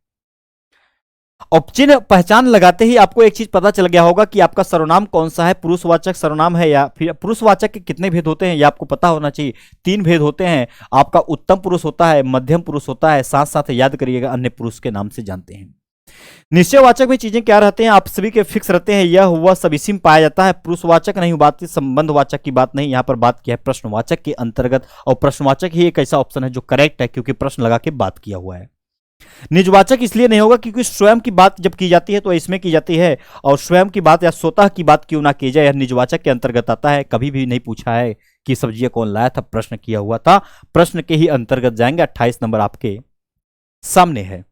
और चिन्ह पहचान लगाते ही आपको एक चीज पता चल गया होगा कि आपका सर्वनाम कौन सा है, पुरुषवाचक सर्वनाम है, या फिर पुरुषवाचक के कितने भेद होते हैं ये आपको पता होना चाहिए। 3 भेद होते हैं आपका, उत्तम पुरुष होता है, मध्यम पुरुष होता है, साथ साथ याद करिएगा अन्य पुरुष के नाम से जानते हैं। निश्चयवाचक में चीजें क्या रहते हैं आप सभी के फिक्स रहते हैं, यह वह सब इसी में पाया जाता है। पुरुषवाचक नहीं, बात संबंधवाचक की बात नहीं, यहां पर बात किया है प्रश्नवाचक के अंतर्गत, और प्रश्नवाचक ही एक ऐसा ऑप्शन है जो करेक्ट है, क्योंकि प्रश्न लगा के बात किया हुआ है। निजवाचक इसलिए नहीं होगा क्योंकि स्वयं की बात जब की जाती है तो इसमें की जाती है, और स्वयं की बात या स्वतः की बात क्यों ना की जाए, यह निजवाचक के अंतर्गत आता है। कभी भी नहीं पूछा है कि सब्जियां कौन लाया था, प्रश्न किया हुआ था, प्रश्न के ही अंतर्गत जाएंगे। 28 नंबर आपके सामने है।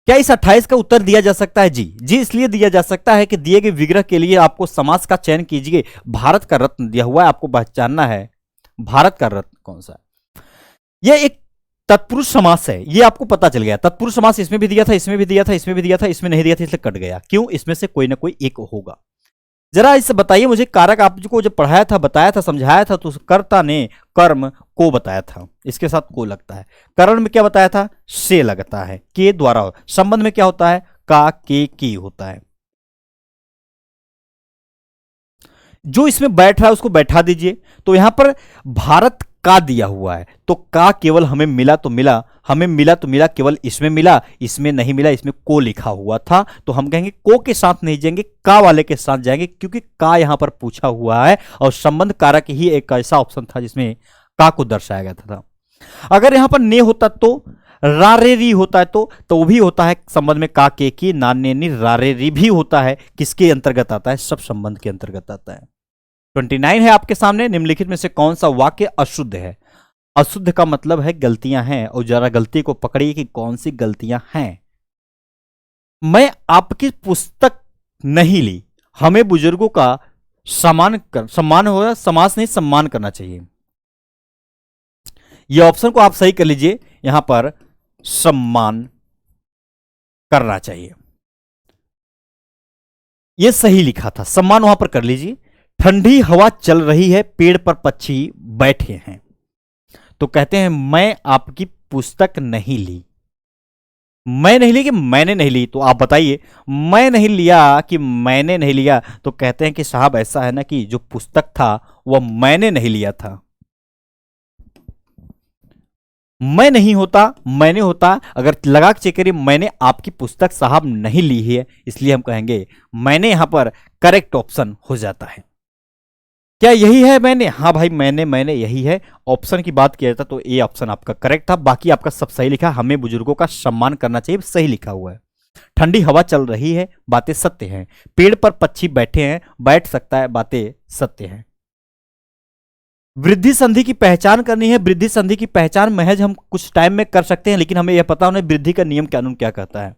क्या इस 28 का उत्तर दिया जा सकता है? जी जी, इसलिए दिया जा सकता है कि दिए गए विग्रह के लिए आपको समास का चयन कीजिए। भारत का रत्न दिया हुआ है, आपको पहचानना है भारत का रत्न कौन सा है। यह एक तत्पुरुष समास है, ये आपको पता चल गया। तत्पुरुष समास इसमें भी दिया था, इसमें भी दिया था, इसमें भी दिया था, इसमें नहीं दिया था, इसलिए कट गया। क्यों? इसमें से कोई ना कोई एक होगा। जरा इससे बताइए मुझे, कारक आपको जब पढ़ाया था, बताया था, समझाया था, तो कर्ता ने कर्म को बताया था, इसके साथ को लगता है। करण में क्या बताया था? से लगता है, के द्वारा। संबंध में क्या होता है? का के की होता है। जो इसमें बैठ रहा है उसको बैठा दीजिए। तो यहां पर भारत का दिया हुआ है, तो का केवल हमें मिला तो मिला, हमें मिला तो मिला, केवल इसमें मिला, इसमें नहीं मिला, इसमें को लिखा हुआ था, तो हम कहेंगे को के साथ नहीं जाएंगे, का वाले के साथ जाएंगे, क्योंकि का यहां पर पूछा हुआ है, और संबंध कारक ही एक ऐसा ऑप्शन था जिसमें का को दर्शाया गया था। अगर यहां पर ने होता तो रारे री होता है, तो वो भी होता है संबंध में, का के की, नाने नी, रारे री भी होता है, किसके अंतर्गत आता है? सब संबंध के अंतर्गत आता है। 29 है आपके सामने, निम्नलिखित में से कौन सा वाक्य अशुद्ध है? अशुद्ध का मतलब है गलतियां हैं, और जरा गलती को पकड़िए कि कौन सी गलतियां हैं। मैं आपकी पुस्तक नहीं ली, हमें बुजुर्गों का सम्मान हो, समास नहीं सम्मान करना चाहिए। ये ऑप्शन को आप सही कर लीजिए, यहां पर सम्मान करना चाहिए, ये सही लिखा था, सम्मान वहां पर कर लीजिए। ठंडी हवा चल रही है, पेड़ पर पक्षी बैठे हैं, तो कहते हैं मैं आपकी पुस्तक नहीं ली। मैं नहीं ली कि मैंने नहीं ली, तो आप बताइए, मैं नहीं लिया कि मैंने नहीं लिया। तो कहते हैं कि साहब ऐसा है ना कि जो पुस्तक था वह मैंने नहीं लिया था। मैं नहीं होता, मैंने होता, अगर लगा के चेक करिए, मैंने आपकी पुस्तक साहब नहीं ली है, इसलिए हम कहेंगे मैंने, यहां पर करेक्ट ऑप्शन हो जाता है। क्या यही है मैंने? हाँ भाई, मैंने यही है। ऑप्शन की बात किया जाता तो ए ऑप्शन आपका करेक्ट था, बाकी आपका सब सही लिखा। हमें बुजुर्गों का सम्मान करना चाहिए, सही लिखा हुआ है। ठंडी हवा चल रही है, बातें सत्य हैं। पेड़ पर पक्षी बैठे हैं, बैठ सकता है, बातें सत्य हैं। वृद्धि संधि की पहचान करनी है। वृद्धि संधि की पहचान महज हम कुछ टाइम में कर सकते हैं, लेकिन हमें यह पता होना वृद्धि का नियम कानून क्या कहता है।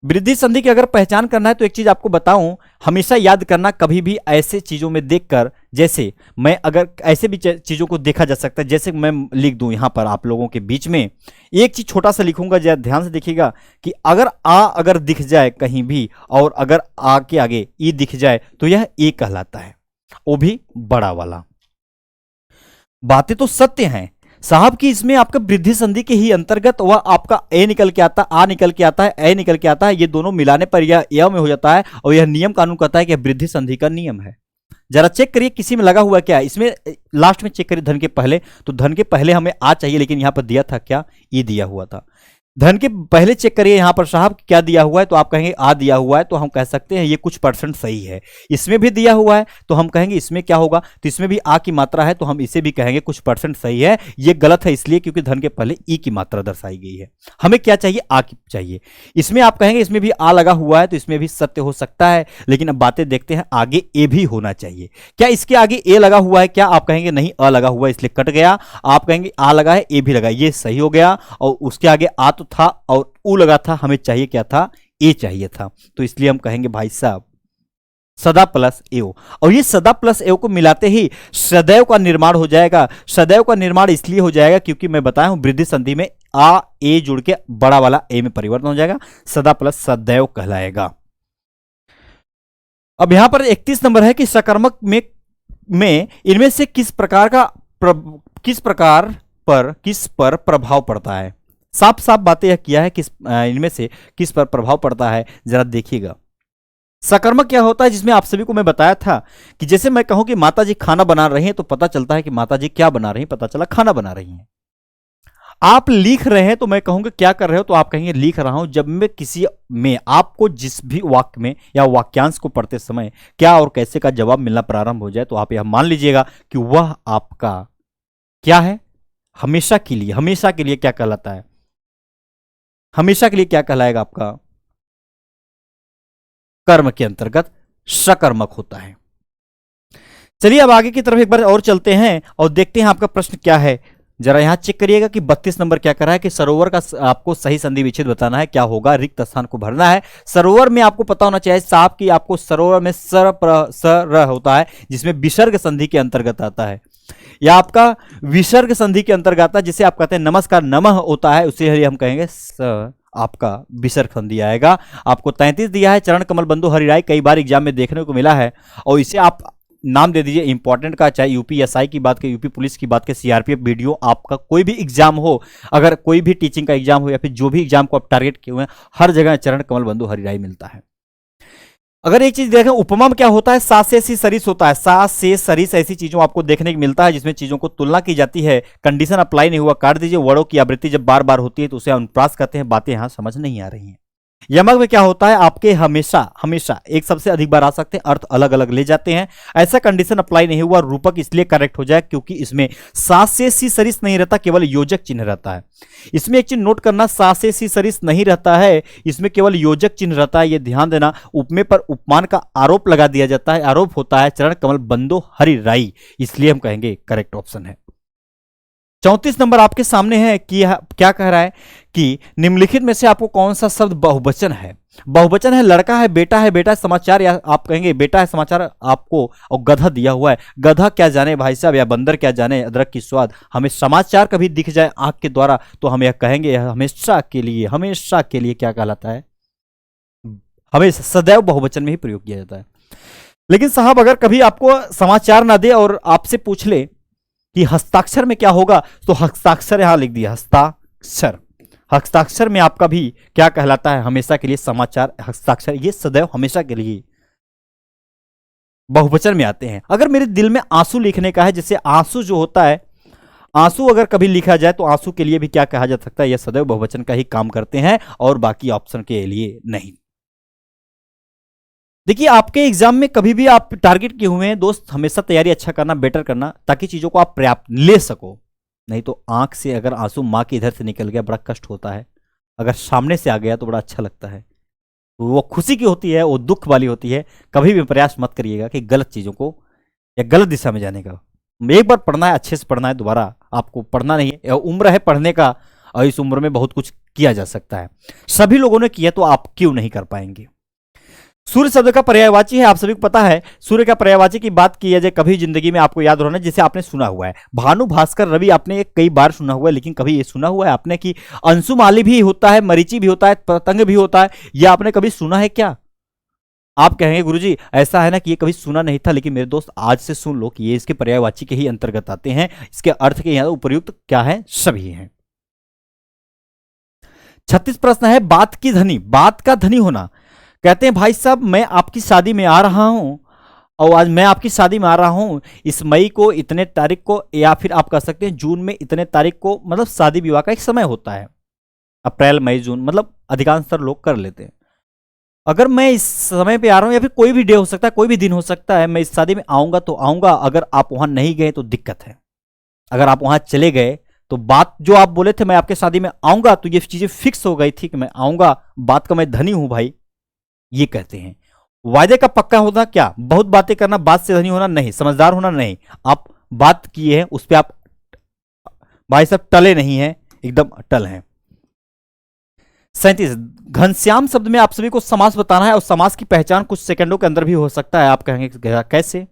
वृद्धि संधि की अगर पहचान करना है तो एक चीज आपको बताऊं, हमेशा याद करना, कभी भी ऐसे चीजों में देखकर, जैसे मैं अगर ऐसे भी चीजों को देखा जा सकता है, जैसे मैं लिख दूं यहां पर आप लोगों के बीच में एक चीज छोटा सा लिखूंगा, जरा ध्यान से देखिएगा कि अगर दिख जाए कहीं भी और अगर आ के आगे ई दिख जाए तो यह ए कहलाता है, वो भी बड़ा वाला। बातें तो सत्य हैं साहब की, इसमें आपका वृद्धि संधि के ही अंतर्गत वह आपका ए निकल के आता, आ निकल के आता है, ए निकल के आता है, ये दोनों मिलाने पर यह य में हो जाता है, और यह नियम कानून कहता है कि वृद्धि संधि का नियम है। जरा चेक करिए किसी में लगा हुआ क्या है, इसमें लास्ट में चेक करिए धन के पहले, तो धन के पहले हमें आ चाहिए, लेकिन यहां पर दिया था क्या, ई दिया हुआ था। धन के पहले चेक करिए यहां पर साहब क्या दिया हुआ है, तो आप कहेंगे आ दिया हुआ है, तो हम कह सकते हैं ये कुछ परसेंट सही है। इसमें भी दिया हुआ है तो हम कहेंगे इसमें क्या होगा, तो इसमें भी आ की मात्रा है, तो हम इसे भी कहेंगे कुछ परसेंट सही है। ये गलत है इसलिए क्योंकि धन के पहले ई की मात्रा दर्शाई गई है, हमें क्या चाहिए, आ की चाहिए। इसमें आप कहेंगे इसमें भी आ लगा हुआ है, तो इसमें भी सत्य हो सकता है, लेकिन अब बातें देखते हैं, आगे ए भी होना चाहिए। क्या इसके आगे ए लगा हुआ है क्या, आप कहेंगे नहीं अ लगा हुआ है इसलिए कट गया। आप कहेंगे आ लगा है, ए भी लगा, ये सही हो गया, और उसके आगे आ तो था और ऊ लगा था, हमें चाहिए क्या था, ए चाहिए था, तो इसलिए हम कहेंगे भाई साहब सदा प्लस एओ, और ये सदा प्लस एओ को मिलाते ही सदैव का निर्माण हो जाएगा। सदैव का निर्माण इसलिए हो जाएगा क्योंकि मैं बताया हूं वृद्धि संधि में आ ए जुड़ के बड़ा वाला ए में परिवर्तन हो जाएगा, सदा प्लस सदैव कहलाएगा। अब यहां पर 31 नंबर है कि सकर्मक में इनमें से किस पर प्रभाव पड़ता है। साफ साफ बातें यह किया है, इनमें से किस पर प्रभाव पड़ता है, जरा देखिएगा। सकर्मक क्या होता है, जिसमें आप सभी को मैं बताया था कि जैसे मैं कहूं कि माताजी खाना बना रही हैं, तो पता चलता है कि माताजी क्या बना रही हैं, पता चला खाना बना रही हैं। आप लिख रहे हैं तो मैं कहूंगा क्या कर रहे हो, तो आप कहेंगे लिख रहा हूं। जब मैं किसी में आपको जिस भी वाक्य में या वाक्यांश को पढ़ते समय क्या और कैसे का जवाब मिलना प्रारंभ हो जाए, तो आप यह मान लीजिएगा कि वह आपका क्या है, हमेशा के लिए क्या कहलाता है, हमेशा के लिए क्या कहलाएगा, आपका कर्म के अंतर्गत सकर्मक होता है। चलिए अब आगे की तरफ एक बार और चलते हैं और देखते हैं आपका प्रश्न क्या है। जरा यहां चेक करिएगा कि 32 नंबर क्या कर रहा है कि सरोवर का आपको सही संधि विच्छेद बताना है, क्या होगा, रिक्त स्थान को भरना है। सरोवर में आपको पता होना चाहिए साहब कि आपको सरोवर में सर होता है, जिसमें विसर्ग संधि के अंतर्गत आता है, या आपका विसर्ग संधि के अंतर्गत आता है, जिसे आप कहते हैं नमस्कार नमः होता है, उसे हम कहेंगे आपका विसर्ग संधि आएगा। आपको 33 दिया है, चरण कमल बंधु हरिराय, कई बार एग्जाम में देखने को मिला है, और इसे आप नाम दे दीजिए इंपॉर्टेंट का, चाहे यूपीएसआई की बात के, यूपी पुलिस की बात के, सीआरपीएफ वीडियो, आपका कोई भी एग्जाम हो, अगर कोई भी टीचिंग का एग्जाम हो या फिर जो भी एग्जाम को आप टारगेट किए हुए हैं, हर जगह चरण कमल बंधु हरिराय मिलता है। अगर एक चीज देखें उपमा में क्या होता है, सा से सी सरिस होता है, सा से सरिस ऐसी चीजों आपको देखने को मिलता है जिसमें चीजों को तुलना की जाती है। कंडीशन अप्लाई नहीं हुआ काट दीजिए। वर्डों की आवृत्ति जब बार बार होती है तो उसे अनुप्रास कहते हैं। बातें यहां समझ नहीं आ रही हैं। यमक में क्या होता है, आपके हमेशा एक सबसे अधिक बार आ सकते हैं, अर्थ अलग अलग ले जाते हैं। ऐसा कंडीशन अप्लाई नहीं हुआ, रूपक इसलिए करेक्ट हो जाए क्योंकि इसमें सा से सी सरिस नहीं रहता, केवल योजक चिन्ह रहता है। इसमें एक चीज नोट करना, सा से सी सरिस नहीं रहता है, इसमें केवल योजक चिन्ह रहता है, यह ध्यान देना। उपमे पर उपमान का आरोप लगा दिया जाता है, आरोप होता है चरण कमल बंदो हरिराई, इसलिए हम कहेंगे करेक्ट ऑप्शन है। 34 नंबर आपके सामने है कि क्या कह रहा है कि निम्नलिखित में से आपको कौन सा शब्द बहुवचन है। बहुवचन है लड़का है, बेटा है, बेटा है समाचार, या आप कहेंगे बेटा है समाचार आपको, और गधा दिया हुआ है। गधा क्या जाने भाई साहब, या बंदर क्या जाने अदरक की स्वाद। हमें समाचार कभी दिख जाए आंख के द्वारा तो हम यह कहेंगे हमेशा के लिए क्या कहलाता है, हमें सदैव बहुवचन में ही प्रयोग किया जाता है। लेकिन साहब अगर कभी आपको समाचार ना दे और आपसे पूछ ले कि हस्ताक्षर में क्या होगा, तो हस्ताक्षर यहां लिख दिया, हस्ताक्षर। हस्ताक्षर में आपका भी क्या कहलाता है, हमेशा के लिए समाचार। हस्ताक्षर ये सदैव हमेशा के लिए बहुवचन में आते हैं। अगर मेरे दिल में आंसू लिखने का है, जैसे आंसू जो होता है, आंसू अगर कभी लिखा जाए तो आंसू के लिए भी क्या कहा जा सकता है, यह सदैव बहुवचन का ही काम करते हैं और बाकी ऑप्शन के लिए नहीं। देखिए आपके एग्जाम में कभी भी आप टारगेट किए हुए हैं दोस्त, हमेशा तैयारी अच्छा करना, बेटर करना, ताकि चीजों को आप पर्याप्त ले सको। नहीं तो आंख से अगर आंसू माँ के इधर से निकल गया बड़ा कष्ट होता है, अगर सामने से आ गया तो बड़ा अच्छा लगता है। वो खुशी की होती है, वो दुख वाली होती है। कभी भी प्रयास मत करिएगा कि गलत चीजों को या गलत दिशा में जाने का। एक बार पढ़ना है, अच्छे से पढ़ना है, दोबारा आपको पढ़ना नहीं है। उम्र है पढ़ने का और इस उम्र में बहुत कुछ किया जा सकता है। सभी लोगों ने किया तो आप क्यों नहीं कर पाएंगे। सूर्य शब्द का पर्यायवाची है, आप सभी को पता है। सूर्य का पर्यायवाची की बात की जाए कभी जिंदगी में आपको याद होना, जिसे आपने सुना हुआ है भानु, भास्कर, रवि, आपने एक कई बार सुना हुआ है। लेकिन कभी ये सुना हुआ है आपने कि अंशुमाली भी होता है, मरीचि भी होता है, पतंग भी होता है, ये आपने कभी सुना है क्या? आप कहेंगे गुरुजी ऐसा है ना कि ये कभी सुना नहीं था, लेकिन मेरे दोस्त आज से सुन लो कि ये इसके पर्यायवाची के ही अंतर्गत आते हैं। इसके अर्थ के यहाँ उपयुक्त क्या है, सभी हैं। 36 प्रश्न है, बात की धनी, बात का धनी होना। कहते हैं भाई साहब मैं आपकी शादी में आ रहा हूं, और आज मैं आपकी शादी में आ रहा हूं इस मई को इतने तारीख को, या फिर आप कह सकते हैं जून में इतने तारीख को। मतलब शादी विवाह का एक समय होता है, अप्रैल मई जून, मतलब अधिकांशतर लोग कर लेते हैं। अगर मैं इस समय पे आ रहा हूं, या फिर कोई भी डे हो सकता है, कोई भी दिन हो सकता है, मैं इस शादी में आऊंगा तो आऊंगा। अगर आप वहां नहीं गए तो दिक्कत है। अगर आप वहां चले गए तो बात जो आप बोले थे मैं आपके शादी में आऊंगा, तो ये चीजें फिक्स हो गई थी कि मैं आऊंगा, बात का मैं धनी हूं भाई, ये कहते हैं। वायदे का पक्का होना क्या, बहुत बातें करना, बात से धनी होना नहीं, समझदार होना नहीं। आप बात किए हैं उस पर आप भाई साहब टले नहीं हैं, एकदम अटल हैं। 37 घनश्याम शब्द में आप सभी को समास बताना है, और समास की पहचान कुछ सेकंडों के अंदर भी हो सकता है। आप कहेंगे कैसे?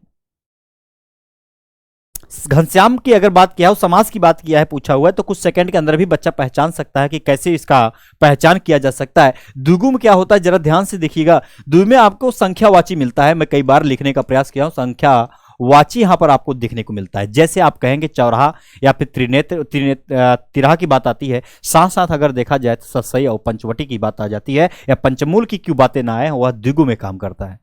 घनश्याम की अगर बात किया हो, समास की बात किया है, पूछा हुआ है, तो कुछ सेकंड के अंदर भी बच्चा पहचान सकता है कि कैसे इसका पहचान किया जा सकता है। द्विगु में क्या होता है, जरा ध्यान से देखिएगा। द्विगु में आपको संख्यावाची मिलता है, मैं कई बार लिखने का प्रयास किया हूं, संख्यावाची यहां पर आपको देखने को मिलता है। जैसे आप कहेंगे चौराहा या फिर त्रिनेत्र, तिराहा की बात आती है। साथ साथ अगर देखा जाए तो सतसई और पंचवटी की बात आ जाती है, या पंचमूल की क्यों बातें ना आए, वह द्विगु में काम करता है।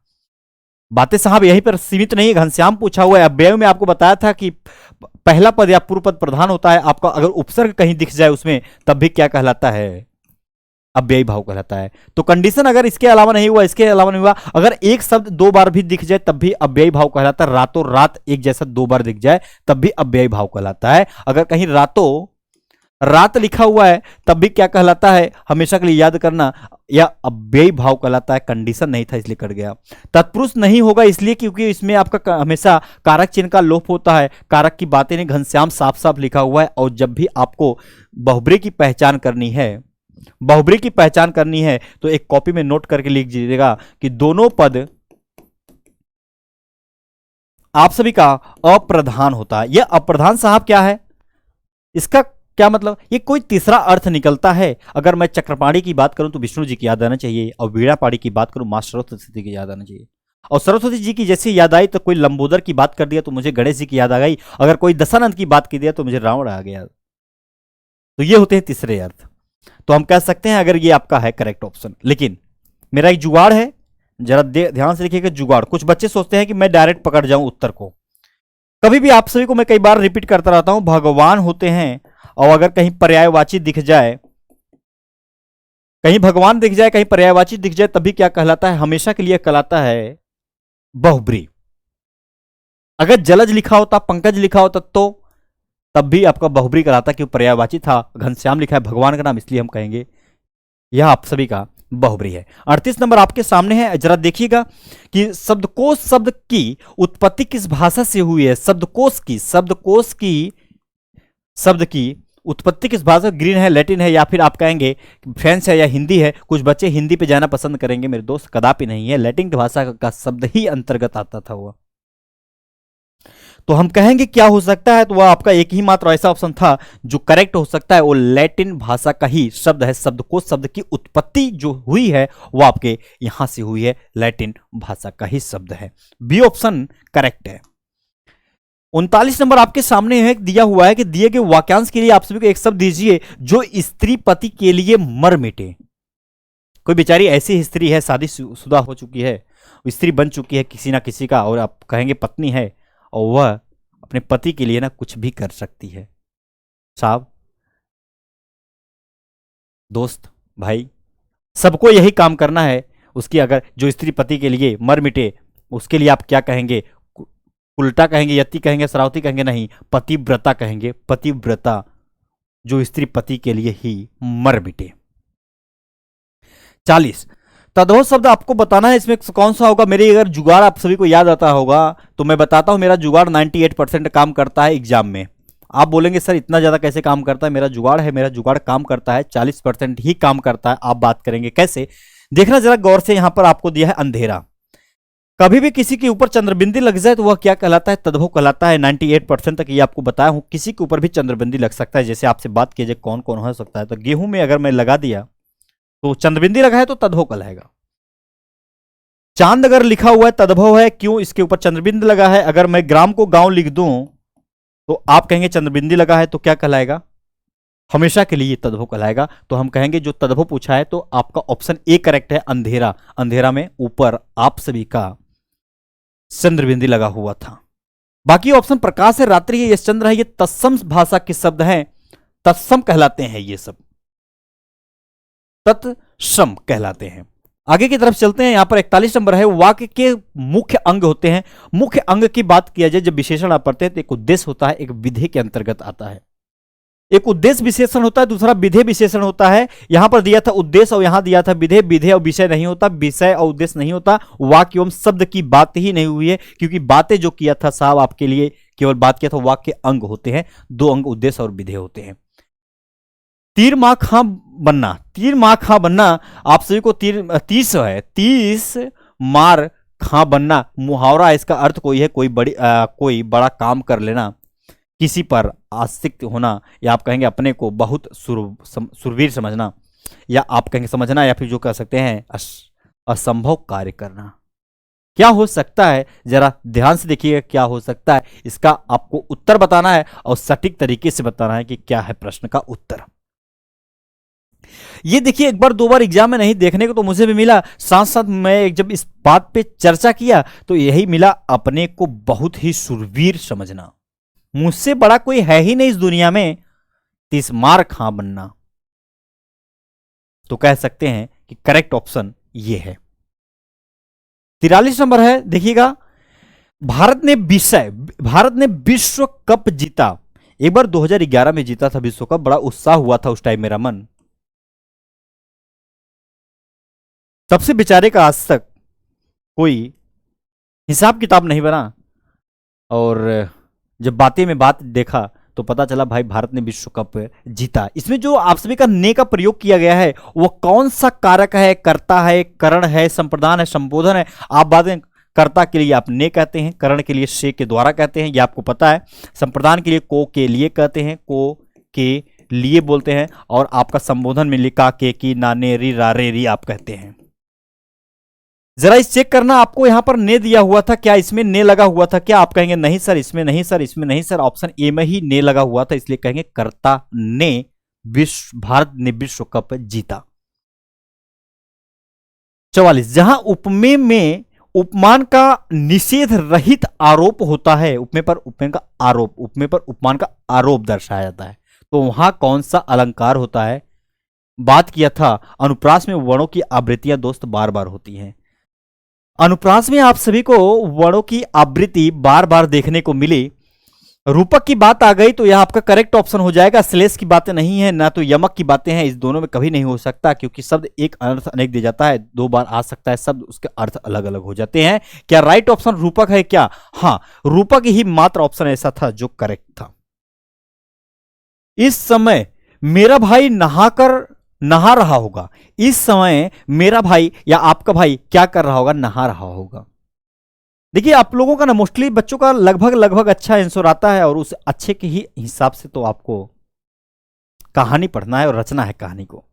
बातें साहब यहीं पर सीमित नहीं है, घनश्याम पूछा हुआ है। अव्यय में आपको बताया था कि पहला पद या पूर्व पद प्रधान होता है, आपका अगर उपसर्ग कहीं दिख जाए उसमें तब भी क्या कहलाता है, अव्ययी भाव कहलाता है। तो कंडीशन अगर इसके अलावा नहीं हुआ, इसके अलावा नहीं हुआ, अगर एक शब्द दो बार भी दिख जाए तब भी अव्ययी भाव कहलाता है। रातों रात एक जैसा दो बार दिख जाए तब भी अव्ययी भाव कहलाता है। अगर कहीं रातों रात लिखा हुआ है तब भी क्या कहलाता है, हमेशा के लिए याद करना, या अव्ययी भाव कहलाता है। कंडीशन नहीं था इसलिए कट गया। तत्पुरुष नहीं होगा इसलिए क्योंकि इसमें आपका हमेशा कारक चिन्ह का लोप होता है। कारक की बातें नहीं, घनश्याम साफ साफ लिखा हुआ है। और जब भी आपको बहुब्री की पहचान करनी है, बहुब्री की पहचान करनी है, तो एक कॉपी में नोट करके लिख दीजिएगा कि दोनों पद आप सभी का अप्रधान होता है। यह अप्रधान साहब क्या है, इसका क्या मतलब, ये कोई तीसरा अर्थ निकलता है। अगर मैं चक्रपाणी की बात करूं तो विष्णु जी की याद आना चाहिए, और वीणापाणी की बात करूं मां सरस्वती की याद आना चाहिए। और सरस्वती जी की जैसी याद आई तो कोई लंबोदर की बात कर दिया तो मुझे गणेश जी की याद आ गई। अगर कोई दशानंद की बात की दिया तो मुझे रावण आ गया। तो ये होते हैं तीसरे अर्थ। तो हम कह सकते हैं अगर ये आपका है करेक्ट ऑप्शन। लेकिन मेरा एक जुगाड़ है, जरा ध्यान से देखिएगा जुगाड़। कुछ बच्चे सोचते हैं कि मैं डायरेक्ट पकड़ जाऊं उत्तर को। कभी भी आप सभी को मैं कई बार रिपीट करता रहता हूं, भगवान होते हैं, और अगर कहीं पर्यायवाची दिख जाए, कहीं भगवान दिख जाए, कहीं पर्यायवाची दिख जाए, तभी क्या कहलाता है, हमेशा के लिए कहलाता है बहुब्री। अगर जलज लिखा होता, पंकज लिखा होता तो तब भी आपका बहुब्री कहलाता, क्योंकि पर्यायवाची था। घनश्याम लिखा है भगवान का नाम, इसलिए हम कहेंगे यह आप सभी का बहुब्री है। 38 नंबर आपके सामने है, जरा देखिएगा कि शब्दकोश शब्द की उत्पत्ति किस भाषा से हुई है। शब्द की उत्पत्ति किस भाषा, ग्रीन है, लैटिन है, या फिर आप कहेंगे फ्रेंच है या हिंदी है। कुछ बच्चे हिंदी पे जाना पसंद करेंगे मेरे दोस्त, कदापि नहीं है, लैटिन की भाषा का शब्द ही अंतर्गत आता था वो। तो हम कहेंगे क्या हो सकता है, तो वह आपका एक ही मात्र ऐसा ऑप्शन था जो करेक्ट हो सकता है, वो लैटिन भाषा का ही शब्द है। शब्दकोश शब्द की उत्पत्ति जो हुई है वो आपके यहां से हुई है, लैटिन भाषा का ही शब्द है। बी ऑप्शन करेक्ट है। 39 नंबर आपके सामने है, दिया हुआ है कि दिए गए वाक्यांश के लिए आप सभी को एक शब्द दीजिए जो स्त्री पति के लिए मर मिटे। कोई बेचारी ऐसी स्त्री है, शादीशुदा हो चुकी है, स्त्री बन चुकी है किसी ना किसी का, और आप कहेंगे पत्नी है, और वह अपने पति के लिए ना कुछ भी कर सकती है। साहब, दोस्त, भाई, सबको यही काम करना है। उसकी अगर जो स्त्री पति के लिए मर मिटे, उसके लिए आप क्या कहेंगे? उल्टा कहेंगे, यति कहेंगे, शरावती कहेंगे? नहीं, पतिव्रता कहेंगे। पतिव्रता जो स्त्री पति के लिए ही मर मिटे। 40 तद्भव शब्द आपको बताना है, इसमें कौन सा होगा। मेरी अगर जुगाड़ आप सभी को याद आता होगा तो मैं बताता हूं, मेरा जुगाड़ 98% काम करता है एग्जाम में। आप बोलेंगे सर इतना ज्यादा कैसे काम करता है? मेरा जुगाड़ है, मेरा जुगाड़ काम करता है, 40% ही काम करता है। आप बात करेंगे कैसे, देखना जरा गौर से। यहां पर आपको दिया है अंधेरा। कभी भी किसी के ऊपर चंद्रबिंदी लग जाए तो वह क्या कहलाता है? तद्भव कहलाता है। 98% तक ये आपको बताया हूं, किसी के ऊपर भी चंद्रबिंदी लग सकता है। जैसे आपसे बात कीजिए कौन कौन हो सकता है, तो गेहूं में अगर मैं लगा दिया तो चंद्रबिंदी लगा है तो तद्भव कहलाएगा। चांद अगर लिखा हुआ है तद्भव है, क्यों? इसके ऊपर चंद्रबिंदी लगा है। अगर मैं ग्राम को गांव लिख दूं तो आप कहेंगे चंद्रबिंदी लगा है, तो क्या कहलाएगा? हमेशा के लिए तद्भव कहलाएगा। तो हम कहेंगे जो तद्भव पूछा है तो आपका ऑप्शन ए करेक्ट है, अंधेरा। अंधेरा में ऊपर आप सभी का चंद्रबिंदी लगा हुआ था। बाकी ऑप्शन प्रकाश है, रात्रि है, यश चंद्र है, ये तत्सम भाषा के शब्द हैं, तत्सम कहलाते हैं। ये सब तत्सम कहलाते हैं। आगे की तरफ चलते हैं। यहां पर 41 नंबर है, वाक्य के मुख्य अंग होते हैं। मुख्य अंग की बात किया जाए, जब विशेषण आप पढ़ते हैं तो एक उद्देश्य होता है, एक विधेय के अंतर्गत आता है। एक उद्देश्य विशेषण होता है, दूसरा विधेय विशेषण होता है। यहां पर दिया था उद्देश्य और यहां दिया था विधेय। विधेय और विषय नहीं होता, विषय और उद्देश्य नहीं होता। वाक्य एवं शब्द की बात ही नहीं हुई है, क्योंकि बातें जो किया था साहब आपके लिए केवल बात किया था, वाक्य अंग होते हैं। दो अंग उद्देश्य और विधेय होते हैं। तीर माँ खां बनना, तीर माँ खां बनना आप सभी को 30 है। 30 मार खां बनना मुहावरा, इसका अर्थ कोई है कोई बड़ा काम कर लेना, किसी पर आसक्त होना, या आप कहेंगे अपने को बहुत सुरवीर समझना, या आप कहेंगे समझना, या फिर जो कह सकते हैं असंभव कार्य करना। क्या हो सकता है, जरा ध्यान से देखिएगा क्या हो सकता है। इसका आपको उत्तर बताना है और सटीक तरीके से बताना है कि क्या है प्रश्न का उत्तर। ये देखिए एक बार दो बार एग्जाम में नहीं देखने को तो मुझे भी मिला, साथ साथ मैं जब इस बात पे चर्चा किया तो यही मिला, अपने को बहुत ही सुरवीर समझना। मुझसे बड़ा कोई है ही नहीं इस दुनिया में, 30 मार खां बनना। तो कह सकते हैं कि करेक्ट ऑप्शन ये है। 43 नंबर है, देखिएगा, भारत ने विश्व कप जीता। एक बार 2011 में जीता था विश्व कप, बड़ा उत्साह हुआ था उस टाइम मेरा मन। सबसे बेचारे का आज तक कोई हिसाब किताब नहीं बना, और जब बातें में बात देखा तो पता चला भाई भारत ने विश्व कप जीता। इसमें जो आप सभी का ने का प्रयोग किया गया है वो कौन सा कारक है? कर्ता है, करण है, संप्रदान है, संबोधन है? आप बाद में कर्ता के लिए आप ने कहते हैं, करण के लिए से के द्वारा कहते हैं, ये आपको पता है। संप्रदान के लिए को के लिए कहते हैं, को के लिए बोलते हैं, और आपका संबोधन में लिखा के की नाने री रारे री आप कहते हैं। जरा इस चेक करना, आपको यहां पर ने दिया हुआ था, क्या इसमें ने लगा हुआ था? क्या आप कहेंगे नहीं सर, इसमें नहीं सर, इसमें नहीं सर। ऑप्शन ए में ही ने लगा हुआ था, इसलिए कहेंगे कर्ता ने भारत ने विश्व कप जीता। 44 जहां उपमेय में उपमान का निषेध रहित आरोप होता है, उपमेय पर उपमेय का आरोप, उपमेय पर उपमान का आरोप दर्शाया जाता है, तो वहां कौन सा अलंकार होता है? बात किया था अनुप्रास में वर्णों की आवृत्तियां दोस्त बार बार होती हैं। अनुप्रास में आप सभी को वर्णों की आवृत्ति बार बार देखने को मिली। रूपक की बात आ गई तो यह आपका करेक्ट ऑप्शन हो जाएगा। श्लेष की बातें नहीं है, ना तो यमक की बातें हैं, इस दोनों में कभी नहीं हो सकता, क्योंकि शब्द एक अर्थ अनेक दे जाता है, दो बार आ सकता है शब्द, उसके अर्थ अलग अलग हो जाते हैं। क्या राइट ऑप्शन रूपक है क्या? हाँ, रूपक ही मात्र ऑप्शन ऐसा था जो करेक्ट था। इस समय मेरा भाई नहा रहा होगा। इस समय मेरा भाई या आपका भाई क्या कर रहा होगा? नहा रहा होगा। देखिए आप लोगों का ना मोस्टली बच्चों का लगभग लगभग अच्छा आंसर आता है, और उस अच्छे के ही हिसाब से तो आपको कहानी पढ़ना है और रचना है कहानी को।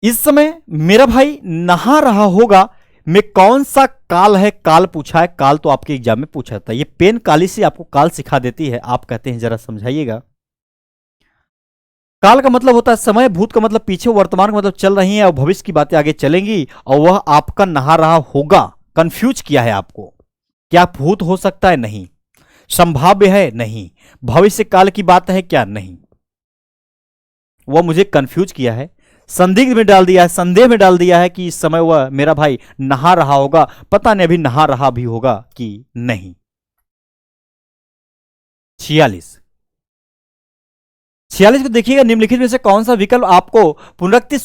इस समय मेरा भाई नहा रहा होगा में कौन सा काल है? काल पूछा है। काल तो आपके एग्जाम में पूछा था। ये पेन काली से आपको काल सिखा देती है। आप कहते हैं जरा समझाइएगा। काल का मतलब होता है समय, भूत का मतलब पीछे, वर्तमान का मतलब चल रही है, और भविष्य की बातें आगे चलेंगी, और वह आपका नहा रहा होगा। कंफ्यूज किया है आपको। क्या भूत हो सकता है? नहीं। संभाव्य है? नहीं। भविष्य काल की बात है क्या? नहीं। वह मुझे कंफ्यूज किया है, संदिग्ध में डाल दिया है, संदेह में डाल दिया है कि इस समय वह मेरा भाई नहा रहा होगा। पता नहीं अभी नहा रहा भी होगा कि नहीं। 46 को देखिएगा, निम्नलिखित में से कौन सा विकल्प आपको पुनरुक्ति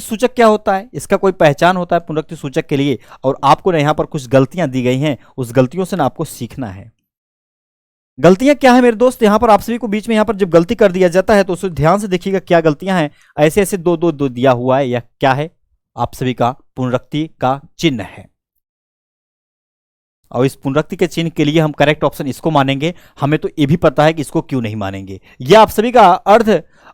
सूचक क्या होता है? इसका कोई पहचान होता है पुनरुक्ति सूचक के लिए? और आपको ना यहां पर कुछ गलतियां दी गई हैं, उस गलतियों से ना आपको सीखना है। गलतियां क्या है मेरे दोस्त? यहां पर आप सभी को बीच में यहां पर जब गलती कर दिया जाता है तो उसे ध्यान से देखिएगा क्या गलतियां हैं। ऐसे ऐसे दो दो दो दिया हुआ है, या क्या है? आप सभी का पुनरुक्ति का चिन्ह है, और इस पुनरुक्ति के चिन्ह के लिए हम करेक्ट ऑप्शन इसको मानेंगे। हमें तो ये भी पता है कि इसको क्यों नहीं मानेंगे। यह आप सभी का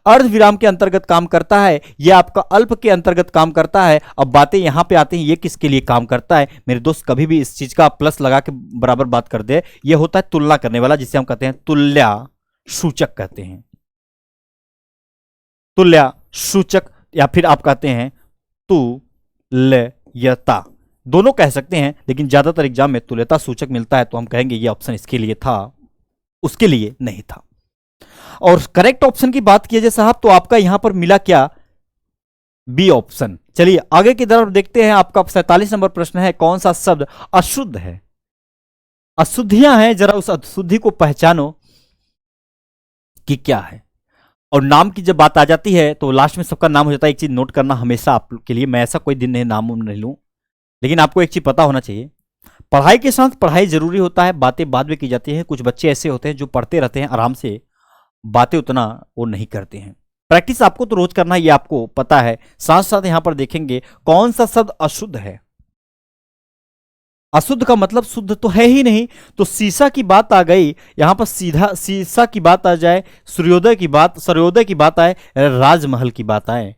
अर्ध विराम के अंतर्गत काम करता है, यह आपका अल्प के अंतर्गत काम करता है। अब बातें यहां पे आती हैं, ये किसके लिए काम करता है? मेरे दोस्त कभी भी इस चीज का प्लस लगा के बराबर बात कर दे। यह होता है तुलना करने वाला, जिसे हम कहते हैं तुल्या सूचक कहते हैं। तुल्या सूचक, या फिर आप कहते हैं तुल्यता, दोनों कह सकते हैं, लेकिन ज्यादातर एग्जाम में तुल्यता सूचक मिलता है, तो हम कहेंगे ये ऑप्शन इसके लिए था, उसके लिए नहीं था। और करेक्ट ऑप्शन की बात किया जाए साहब, तो आपका यहां पर मिला क्या? B option. चलिए आगे की तरफ देखते हैं। आपका 47 नंबर प्रश्न है, कौन सा शब्द अशुद्ध है? अशुद्धियां हैं, जरा उस अशुद्धि को पहचानो कि क्या है। और नाम की जब बात आ जाती है तो लास्ट में सबका नाम हो जाता है। एक चीज नोट करना हमेशा आप के लिए, मैं ऐसा कोई दिन नहीं नाम नहीं लूं, लेकिन आपको एक चीज पता होना चाहिए, पढ़ाई के साथ पढ़ाई जरूरी होता है, बातें बाद में की जाती हैं। कुछ बच्चे ऐसे होते हैं जो पढ़ते रहते हैं आराम से, बातें उतना वो नहीं करते हैं। प्रैक्टिस आपको तो रोज करना है, ये आपको पता है। साथ साथ यहां पर देखेंगे कौन सा शब्द अशुद्ध है। अशुद्ध का मतलब शुद्ध तो है ही नहीं, तो शीशा की बात आ गई यहां पर, सीधा शीशा की बात आ जाए, सूर्योदय की बात आए, राजमहल की बात आए,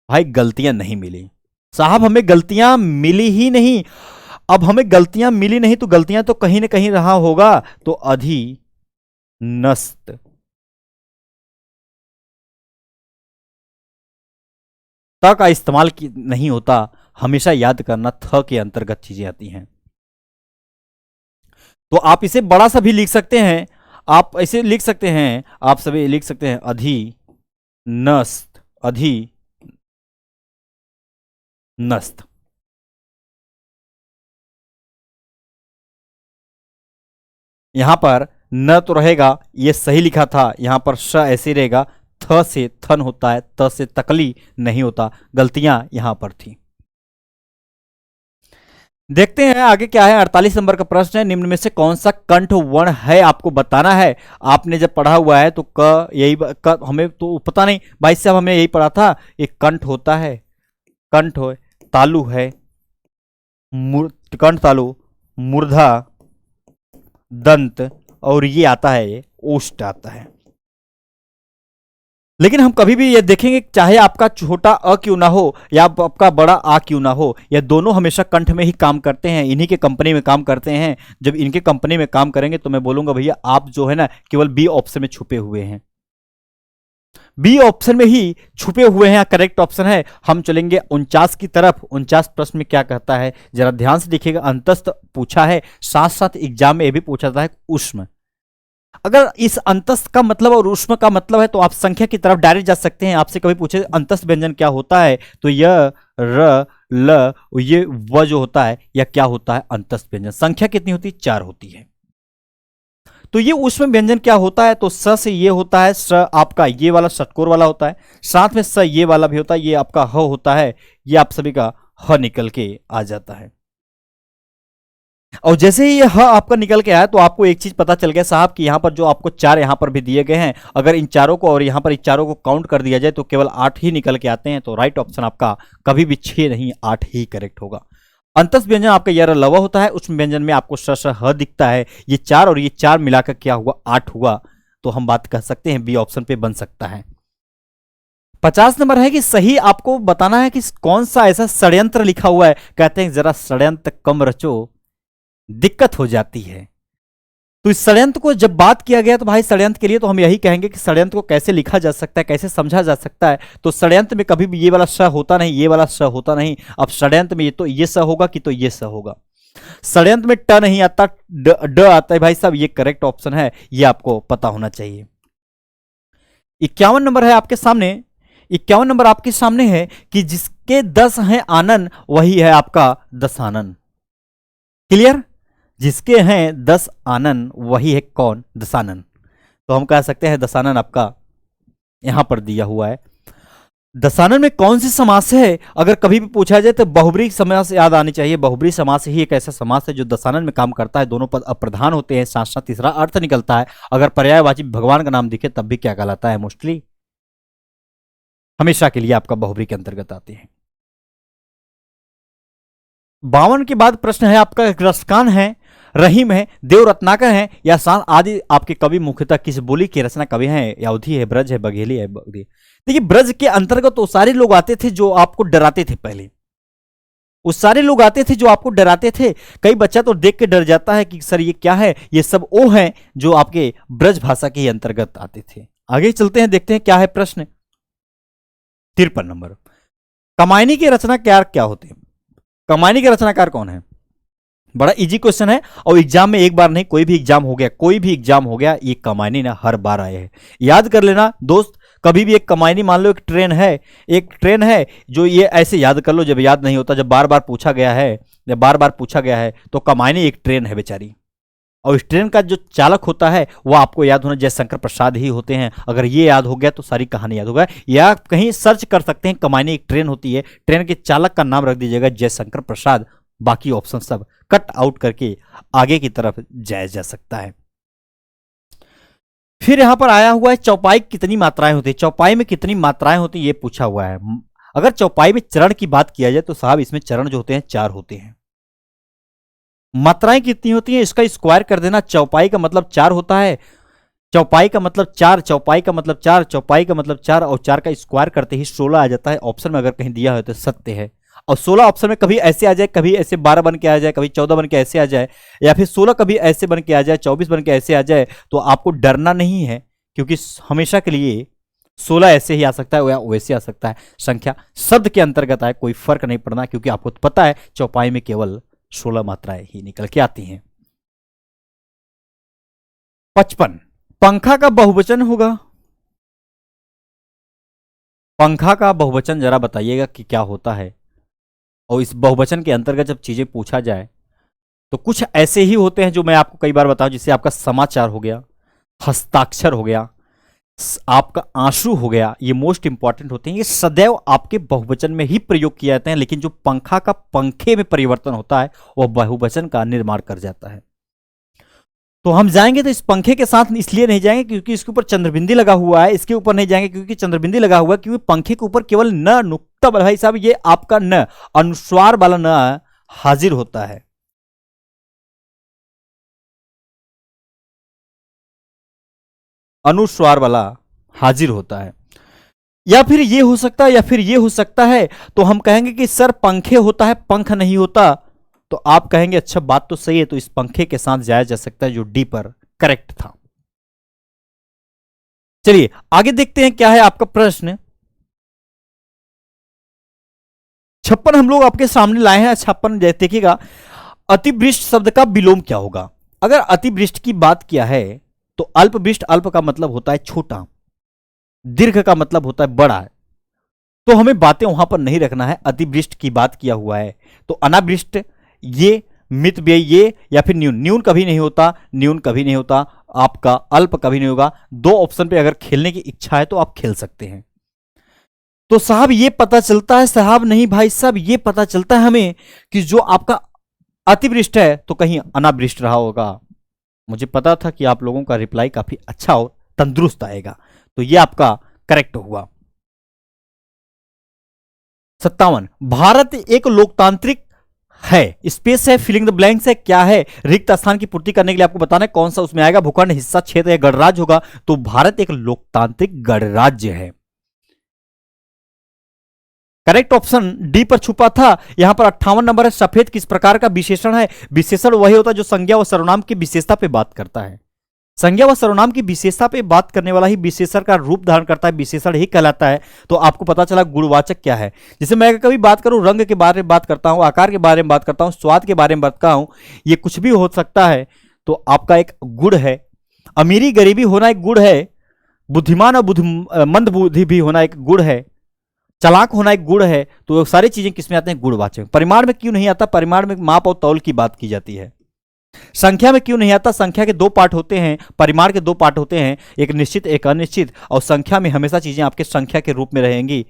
भाई गलतियां नहीं मिली साहब, हमें गलतियां मिली ही नहीं। अब हमें गलतियां मिली नहीं तो गलतियां तो कहीं ना कहीं रहा होगा। तो अधिनस्त, त का इस्तेमाल नहीं होता, हमेशा याद करना थ के अंतर्गत चीजें आती हैं। तो आप इसे बड़ा सा भी लिख सकते हैं, आप ऐसे लिख सकते हैं, आप सभी लिख सकते हैं अधिनस्त, अधिनस्त। यहां पर न तो रहेगा, ये सही लिखा था, यहां पर श ऐसे रहेगा, थ से थन होता है, त से तकली नहीं होता, गलतियां यहां पर थी। देखते हैं आगे क्या है। 48 नंबर का प्रश्न है, निम्न में से कौन सा कंठ वर्ण है? आपको बताना है। आपने जब पढ़ा हुआ है तो हमें तो पता नहीं भाई साहब, हमने यही पढ़ा था, एक कंठ होता है, कंठ हो, तालु है, कंठ तालु, मूर्धा, दंत, और ये आता है, ये ओष्ठ आता है। लेकिन हम कभी भी ये देखेंगे, चाहे आपका छोटा अ क्यों ना हो या आपका बड़ा आ क्यों ना हो, ये दोनों हमेशा कंठ में ही काम करते हैं, इन्हीं के कंपनी में काम करते हैं। जब इनके कंपनी में काम करेंगे तो मैं बोलूंगा भैया आप जो है ना केवल बी ऑप्शन में छुपे हुए हैं, बी ऑप्शन में ही छुपे हुए हैं, करेक्ट ऑप्शन है। हम चलेंगे 49 की तरफ। 49 प्रश्न में क्या कहता है, जरा ध्यान से देखिएगा। अंतस्थ पूछा है, साथ साथ एग्जाम में यह भी पूछा जाता है उष्म। अगर इस अंतस्थ का मतलब और ऊष्म का मतलब है तो आप संख्या की तरफ डायरेक्ट जा सकते हैं। आपसे कभी पूछे अंतस्थ व्यंजन क्या होता है, तो य र ल ये व जो होता है या क्या होता है, अंतस्थ व्यंजन। संख्या कितनी होती है? 4 होती है। तो ये ऊष्म व्यंजन क्या होता है, तो स से ये होता है, स आपका ये वाला षटकोर वाला होता है, साथ में स ये वाला भी होता है, ये आपका ह होता है, ये आप सभी का ह निकल के आ जाता है। और जैसे ही ये ह आपका निकल के आया तो आपको एक चीज पता चल गया साहब कि यहां पर जो आपको चार यहां पर भी दिए गए हैं, अगर इन चारों को और यहां पर इन चारों को काउंट कर दिया जाए तो केवल 8 ही निकल के आते हैं। तो राइट ऑप्शन आपका कभी भी 6 नहीं 8 ही करेक्ट होगा। अंतस व्यंजन आपका यार लवा होता है, उस व्यंजन में आपको श ह दिखता है, ये चार और ये चार मिलाकर क्या हुआ 8 हुआ। तो हम बात कर सकते हैं बी ऑप्शन पे बन सकता है। 50 नंबर है कि सही आपको बताना है कि कौन सा ऐसा षड्यंत्र लिखा हुआ है। कहते हैं जरा षड्यंत्र कम रचो, दिक्कत हो जाती है। तो इस षड्यंत्र को जब बात किया गया तो भाई षड्यंत्र के लिए तो हम यही कहेंगे कि षड्यंत्र को कैसे लिखा जा सकता है, कैसे समझा जा सकता है। तो षड्यंत्र में कभी भी ये वाला श होता नहीं, ये वाला श होता नहीं। अब षड्यंत्र में ये तो ये स होगा कि तो ये स होगा। षड्यंत्र में ट नहीं आता, ड आता है भाई साहब, ये करेक्ट ऑप्शन है, ये आपको पता होना चाहिए। 51 नंबर है आपके सामने। 51 नंबर आपके सामने है कि जिसके 10 हैं आनन वही है आपका दशानन। क्लियर? जिसके हैं 10 आनन वही है कौन? दशानन। तो हम कह सकते हैं दशानन आपका यहां पर दिया हुआ है। दशानन में कौन सी समास है अगर कभी भी पूछा जाए तो बहुब्रीहि समास याद आनी चाहिए। बहुब्रीहि समास ही एक ऐसा समास है जो दशानन में काम करता है, दोनों पद अप्रधान होते हैं, साथ साथ तीसरा अर्थ निकलता है। अगर पर्यायवाची भगवान का नाम दिखे तब भी क्या कहलाता है? मोस्टली हमेशा के लिए आपका बहुब्रीहि के अंतर्गत आते हैं। 52 के बाद प्रश्न है आपका रसकान है, रहीम है, देव रत्नाकर है या शान आदि आपके कवि मुख्यतः किस बोली के रचना कवि हैं? अवधी है, ब्रज है, बघेली है, बगदी। देखिए ब्रज के अंतर्गत तो सारे लोग आते थे जो आपको डराते थे। पहले वो सारे लोग आते थे जो आपको डराते थे। कई बच्चा तो देख के डर जाता है कि सर ये क्या है, ये सब वो हैं जो आपके ब्रज भाषा के अंतर्गत आते थे। आगे चलते हैं, देखते हैं क्या है प्रश्न। 53 नंबर, कमायनी के रचनाकार क्या होते हैं? कमायनी के रचनाकार कौन है? बड़ा इजी क्वेश्चन है और एग्जाम में एक बार नहीं, कोई भी एग्जाम हो गया, कोई भी एग्जाम हो गया, ये कमायनी ना हर बार आए हैं। याद कर लेना दोस्त, कभी भी एक कमायनी, मान लो एक ट्रेन है, एक ट्रेन है जो ये ऐसे याद कर लो। जब याद नहीं होता, जब बार बार पूछा गया है, जब बार बार पूछा गया है तो कमायनी एक ट्रेन है बेचारी। और इस ट्रेन का जो चालक होता है वो आपको याद होना जयशंकर प्रसाद ही होते हैं। अगर ये याद हो गया तो सारी कहानी याद होगा। या कहीं सर्च कर सकते हैं कमायनी एक ट्रेन होती है, ट्रेन के चालक का नाम रख दीजिएगा जयशंकर प्रसाद। बाकी ऑप्शन सब कट आउट करके आगे की तरफ जाया जा सकता है। फिर यहां पर आया हुआ है चौपाई कितनी मात्राएं होती है? चौपाई में कितनी मात्राएं होती है ये पूछा हुआ है। अगर चौपाई में चरण की बात किया जाए तो साहब इसमें चरण जो होते हैं 4 होते हैं। मात्राएं कितनी होती हैं इसका स्क्वायर कर देना। चौपाई का मतलब 4 होता है, चौपाई का मतलब 4, चौपाई का मतलब 4, चौपाई का मतलब 4 और 4 का स्क्वायर करते ही 16 आ जाता है। ऑप्शन में अगर कहीं दिया हो तो सत्य है। और 16 ऑप्शन में कभी ऐसे आ जाए, कभी ऐसे 12 बन के आ जाए, कभी 14 बन के ऐसे आ जाए, या फिर 16 कभी ऐसे बन के आ जाए, 24 बन के ऐसे आ जाए, तो आपको डरना नहीं है क्योंकि हमेशा के लिए 16 ऐसे ही आ सकता है या वैसे आ सकता है। संख्या शब्द के अंतर्गत आए, कोई फर्क नहीं पड़ना क्योंकि आपको पता है चौपाई में केवल 16 मात्राएं ही निकल के आती हैं। 55, पंखा का बहुवचन होगा। पंखा का बहुवचन जरा बताइएगा कि क्या होता है। और इस बहुवचन के अंतर्गत जब चीजें पूछा जाए तो कुछ ऐसे ही होते हैं जो मैं आपको कई बार बताऊं, जिससे आपका समाचार हो गया, हस्ताक्षर हो गया, आपका आंसू हो गया, ये मोस्ट इंपॉर्टेंट होते हैं। ये सदैव आपके बहुवचन में ही प्रयोग किए जाते हैं, लेकिन जो पंखा का पंखे में परिवर्तन होता है वह बहुवचन का निर्माण कर जाता है। तो हम जाएंगे तो इस पंखे के साथ इसलिए नहीं जाएंगे क्योंकि इसके ऊपर चंद्रबिंदी लगा हुआ है। इसके ऊपर नहीं जाएंगे क्योंकि चंद्रबिंदी लगा हुआ है, क्योंकि पंखे के ऊपर केवल न नुक्ता भाई साहब, ये आपका न अनुस्वार वाला न हाजिर होता है। अनुस्वार वाला हाजिर होता है। या फिर ये हो सकता है, या फिर ये हो सकता है। तो हम कहेंगे कि सर पंखे होता है, पंख नहीं होता। तो आप कहेंगे अच्छा बात तो सही है, तो इस पंखे के साथ जाया जा सकता है जो डी पर करेक्ट था। चलिए आगे देखते हैं क्या है आपका प्रश्न। 56 हम लोग आपके सामने लाए हैं। 56 देखिएगा, अतिवृष्ट शब्द का विलोम क्या होगा? अगर अतिवृष्ट की बात किया है तो अल्पवृष्ट, अल्प का मतलब होता है छोटा, दीर्घ का मतलब होता है बड़ा। तो हमें बातें वहां पर नहीं रखना है। अतिवृष्ट की बात किया हुआ है तो अनावृष्ट, ये मित व्यय, ये या फिर न्यून। न्यून कभी नहीं होता, न्यून कभी नहीं होता, आपका अल्प कभी नहीं होगा। 2 ऑप्शन पे अगर खेलने की इच्छा है तो आप खेल सकते हैं। तो साहब ये पता चलता है, साहब नहीं भाई साहब, ये पता चलता है हमें कि जो आपका अतिवृष्ट है तो कहीं अनावृष्ट रहा होगा। मुझे पता था कि आप लोगों का रिप्लाई काफी अच्छा और तंदुरुस्त आएगा, तो ये आपका करेक्ट हुआ। 57, भारत एक लोकतांत्रिक है, स्पेस है, फिलिंग द ब्लैंक्स है, क्या है? रिक्त स्थान की पूर्ति करने के लिए आपको बताना है कौन सा उसमें आएगा। भूखंड, हिस्सा, क्षेत्र या गणराज्य होगा, तो भारत एक लोकतांत्रिक गणराज्य है। करेक्ट ऑप्शन डी पर छुपा था। यहां पर 58 नंबर है, सफेद किस प्रकार का विशेषण है? विशेषण वही होता है जो संज्ञा व सर्वनाम की विशेषता पे बात करता है। संज्ञा व सर्वनाम की विशेषता पे बात करने वाला ही विशेषण का रूप धारण करता है, विशेषण ही कहलाता है। तो आपको पता चला गुणवाचक क्या है। जैसे मैं कभी बात करूं रंग के बारे में बात करता हूं, आकार के बारे में बात करता हूं, स्वाद के बारे में बात करता हूं, ये कुछ भी हो सकता है, तो आपका एक गुण है। अमीरी गरीबी होना एक गुण है, बुद्धिमान और मंद बुद्धि भी होना एक गुण है, चालाक होना एक गुण है। तो सारी चीजें किसमें आते हैं? गुणवाचक। परिमाण में क्यों नहीं आता? परिमाण में माप और तौल की बात की जाती है। संख्या में क्यों नहीं आता? संख्या के दो पार्ट होते हैं, परिमाण के दो पार्ट होते हैं, एक निश्चित एक अनिश्चित, और संख्या में हमेशा चीजें आपके संख्या के रूप में रहेंगी।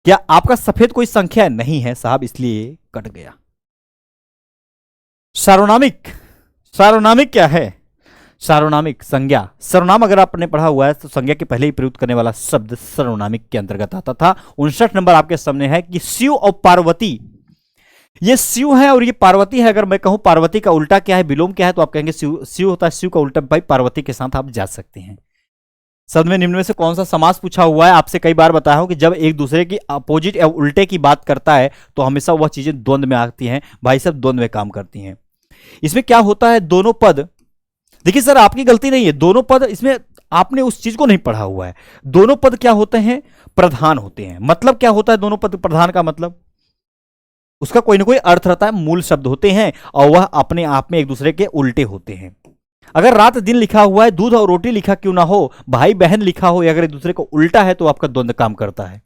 क्या आपका सफेद कोई संख्या नहीं है साहब, इसलिए कट गया। सार्वनामिक, सार्वनामिक क्या है? सार्वनामिक संज्ञा, सर्वनाम अगर आपने पढ़ा हुआ है तो संज्ञा के पहले ही प्रयुक्त करने वाला शब्द सर्वनामिक के अंतर्गत आता था। 59 नंबर आपके सामने है कि शिव और पार्वती, ये शिव है और ये पार्वती है। अगर मैं कहूं पार्वती का उल्टा क्या है, विलोम क्या है, तो आप कहेंगे शिव। शिव होता है शिव का उल्टा, भाई पार्वती के साथ आप जा सकते हैं। शब्द में निम्न में से कौन सा समास पूछा हुआ है? आपसे कई बार बताया हूं कि जब एक दूसरे की अपोजिट या उल्टे की बात करता है तो हमेशा वह चीजें द्वंद्व में आती हैं। भाई सब द्वंद्व में काम करती हैं। इसमें क्या होता है, दोनों पद, देखिए सर आपकी गलती नहीं है, दोनों पद, इसमें आपने उस चीज को नहीं पढ़ा हुआ है। दोनों पद क्या होते हैं? प्रधान होते हैं। मतलब क्या होता है दोनों पद प्रधान का मतलब? उसका कोई ना कोई अर्थ रहता है, मूल शब्द होते हैं और वह अपने आप में एक दूसरे के उल्टे होते हैं। अगर रात दिन लिखा हुआ है, दूध और रोटी लिखा क्यों ना हो, भाई बहन लिखा हो, अगर एक दूसरे को उल्टा है तो आपका द्वंद्व काम करता है।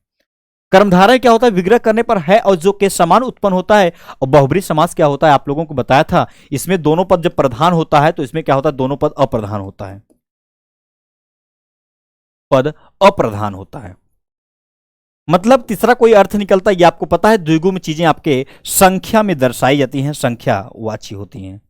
कर्मधारय क्या होता है? विग्रह करने पर है और जो के समान उत्पन्न होता है। और बहुब्रीहि समास क्या होता है? आप लोगों को बताया था, इसमें दोनों पद जब प्रधान होता है तो इसमें क्या होता है? दोनों पद अप्रधान होता है, पद अप्रधान होता है। मतलब तीसरा कोई अर्थ निकलता है, ये आपको पता है। द्विगुण चीजें आपके संख्या में दर्शाई जाती हैं, संख्यावाची होती हैं,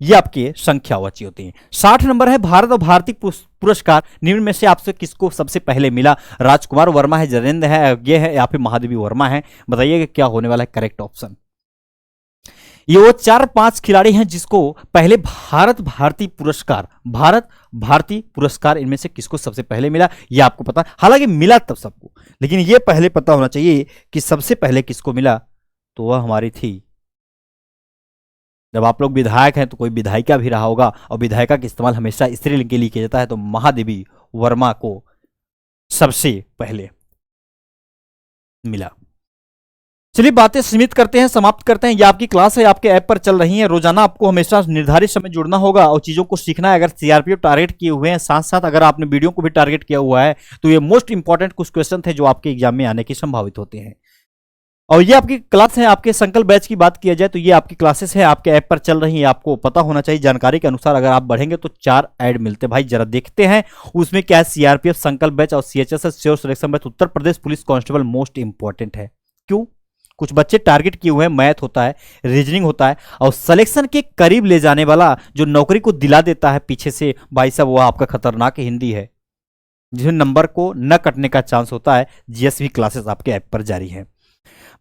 ये आपके संख्यावाची होती हैं। 60 नंबर है, भारत और भारतीय पुरस्कार निम्न में से आपसे किसको सबसे पहले मिला? राजकुमार वर्मा है, जरेंद्र है, ये है, या फिर महादेवी वर्मा है? बताइए क्या होने वाला है करेक्ट ऑप्शन। ये वो 4-5 खिलाड़ी हैं जिसको पहले भारत भारती पुरस्कार, भारत भारती पुरस्कार, इनमें से किसको सबसे पहले मिला ये आपको पता। हालांकि मिला तब सबको, लेकिन ये पहले पता होना चाहिए कि सबसे पहले किसको मिला। तो वह हमारी थी, जब आप लोग विधायक हैं तो कोई विधायिका भी रहा होगा, और विधायिका का इस्तेमाल हमेशा स्त्रीलिंग के लिए किया जाता है, तो महादेवी वर्मा को सबसे पहले मिला। चलिए बातें सीमित करते हैं, समाप्त करते हैं। ये आपकी क्लास है, आपके ऐप पर चल रही है। रोजाना आपको हमेशा निर्धारित समय जुड़ना होगा और चीजों को सीखना है। अगर सीआरपीएफ टारगेट किए हुए हैं, साथ साथ अगर आपने वीडियो को भी टारगेट किया हुआ है, तो ये मोस्ट इंपॉर्टेंट कुछ क्वेश्चन थे जो आपके एग्जाम में आने की संभावित होते हैं। और ये आपकी क्लास है, आपके संकल्प बैच की बात किया जाए तो ये आपकी क्लासेस है, आपके ऐप पर चल रही है। आपको पता होना चाहिए, जानकारी के अनुसार अगर आप बढ़ेंगे तो 4 ऐड मिलते हैं। भाई जरा देखते हैं उसमें क्या है। सीआरपीएफ संकल्प बैच और सीएचएसएस sure selection batch, Uttar Pradesh police constable most important है। क्यों? कुछ बच्चे टारगेट किए हुए हैं, मैथ होता है, रीजनिंग होता है, और सिलेक्शन के करीब ले जाने वाला जो नौकरी को दिला देता है पीछे से, भाई साहब वो आपका खतरनाक हिंदी है, जिसमें नंबर को न कटने का चांस होता है। जीएसवी क्लासेस आपके ऐप पर जारी है।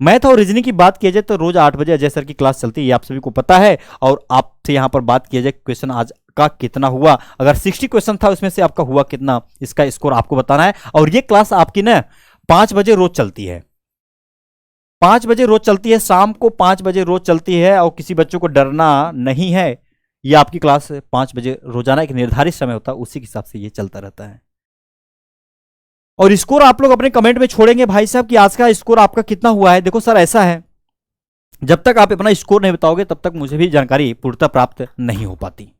मैथ और रीजनिंग की बात किया जाए तो रोज 8 बजे अजय सर की क्लास चलती है, ये आप सभी को पता है। और आपसे यहां पर बात किया जाए क्वेश्चन आज का कितना हुआ, अगर 60 क्वेश्चन था उसमें से आपका हुआ कितना, इसका स्कोर आपको बताना है। और ये क्लास आपकी ना 5 बजे रोज चलती है, 5 बजे रोज चलती है, शाम को 5 बजे रोज चलती है। और किसी बच्चों को डरना नहीं है, ये आपकी क्लास 5 बजे रोजाना एक निर्धारित समय होता है, उसी के हिसाब से ये चलता रहता है। और स्कोर आप लोग अपने कमेंट में छोड़ेंगे भाई साहब कि आज का स्कोर आपका कितना हुआ है। देखो सर ऐसा है, जब तक आप अपना स्कोर नहीं बताओगे तब तक मुझे भी जानकारी पूर्णतः प्राप्त नहीं हो पाती।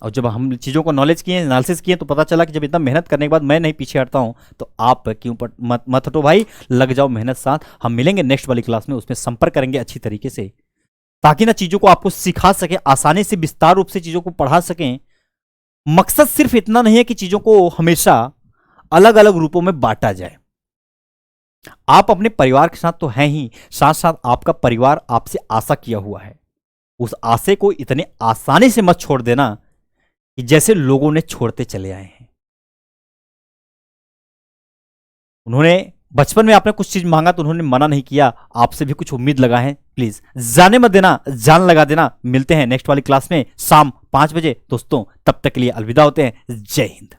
और जब हम चीज़ों को नॉलेज किए, एनालिसिस किए, तो पता चला कि जब इतना मेहनत करने के बाद मैं नहीं पीछे हटता हूं, तो आप क्यों मत हटो भाई, लग जाओ मेहनत साथ। हम मिलेंगे नेक्स्ट वाली क्लास में, उसमें संपर्क करेंगे अच्छी तरीके से, ताकि ना चीज़ों को आपको सिखा सके, आसानी से विस्तार रूप से चीज़ों को पढ़ा सकें। मकसद सिर्फ इतना नहीं है कि चीज़ों को हमेशा अलग अलग रूपों में बांटा जाए। आप अपने परिवार के साथ तो हैं ही, साथ साथ आपका परिवार आपसे आशा किया हुआ है। उस आशे को इतने आसानी से मत छोड़ देना कि जैसे लोगों ने छोड़ते चले आए हैं। उन्होंने बचपन में आपने कुछ चीज मांगा तो उन्होंने मना नहीं किया, आपसे भी कुछ उम्मीद लगा है। प्लीज जाने मत देना, जान लगा देना। मिलते हैं नेक्स्ट वाली क्लास में शाम 5 बजे दोस्तों, तब तक के लिए अलविदा होते हैं। जय हिंद।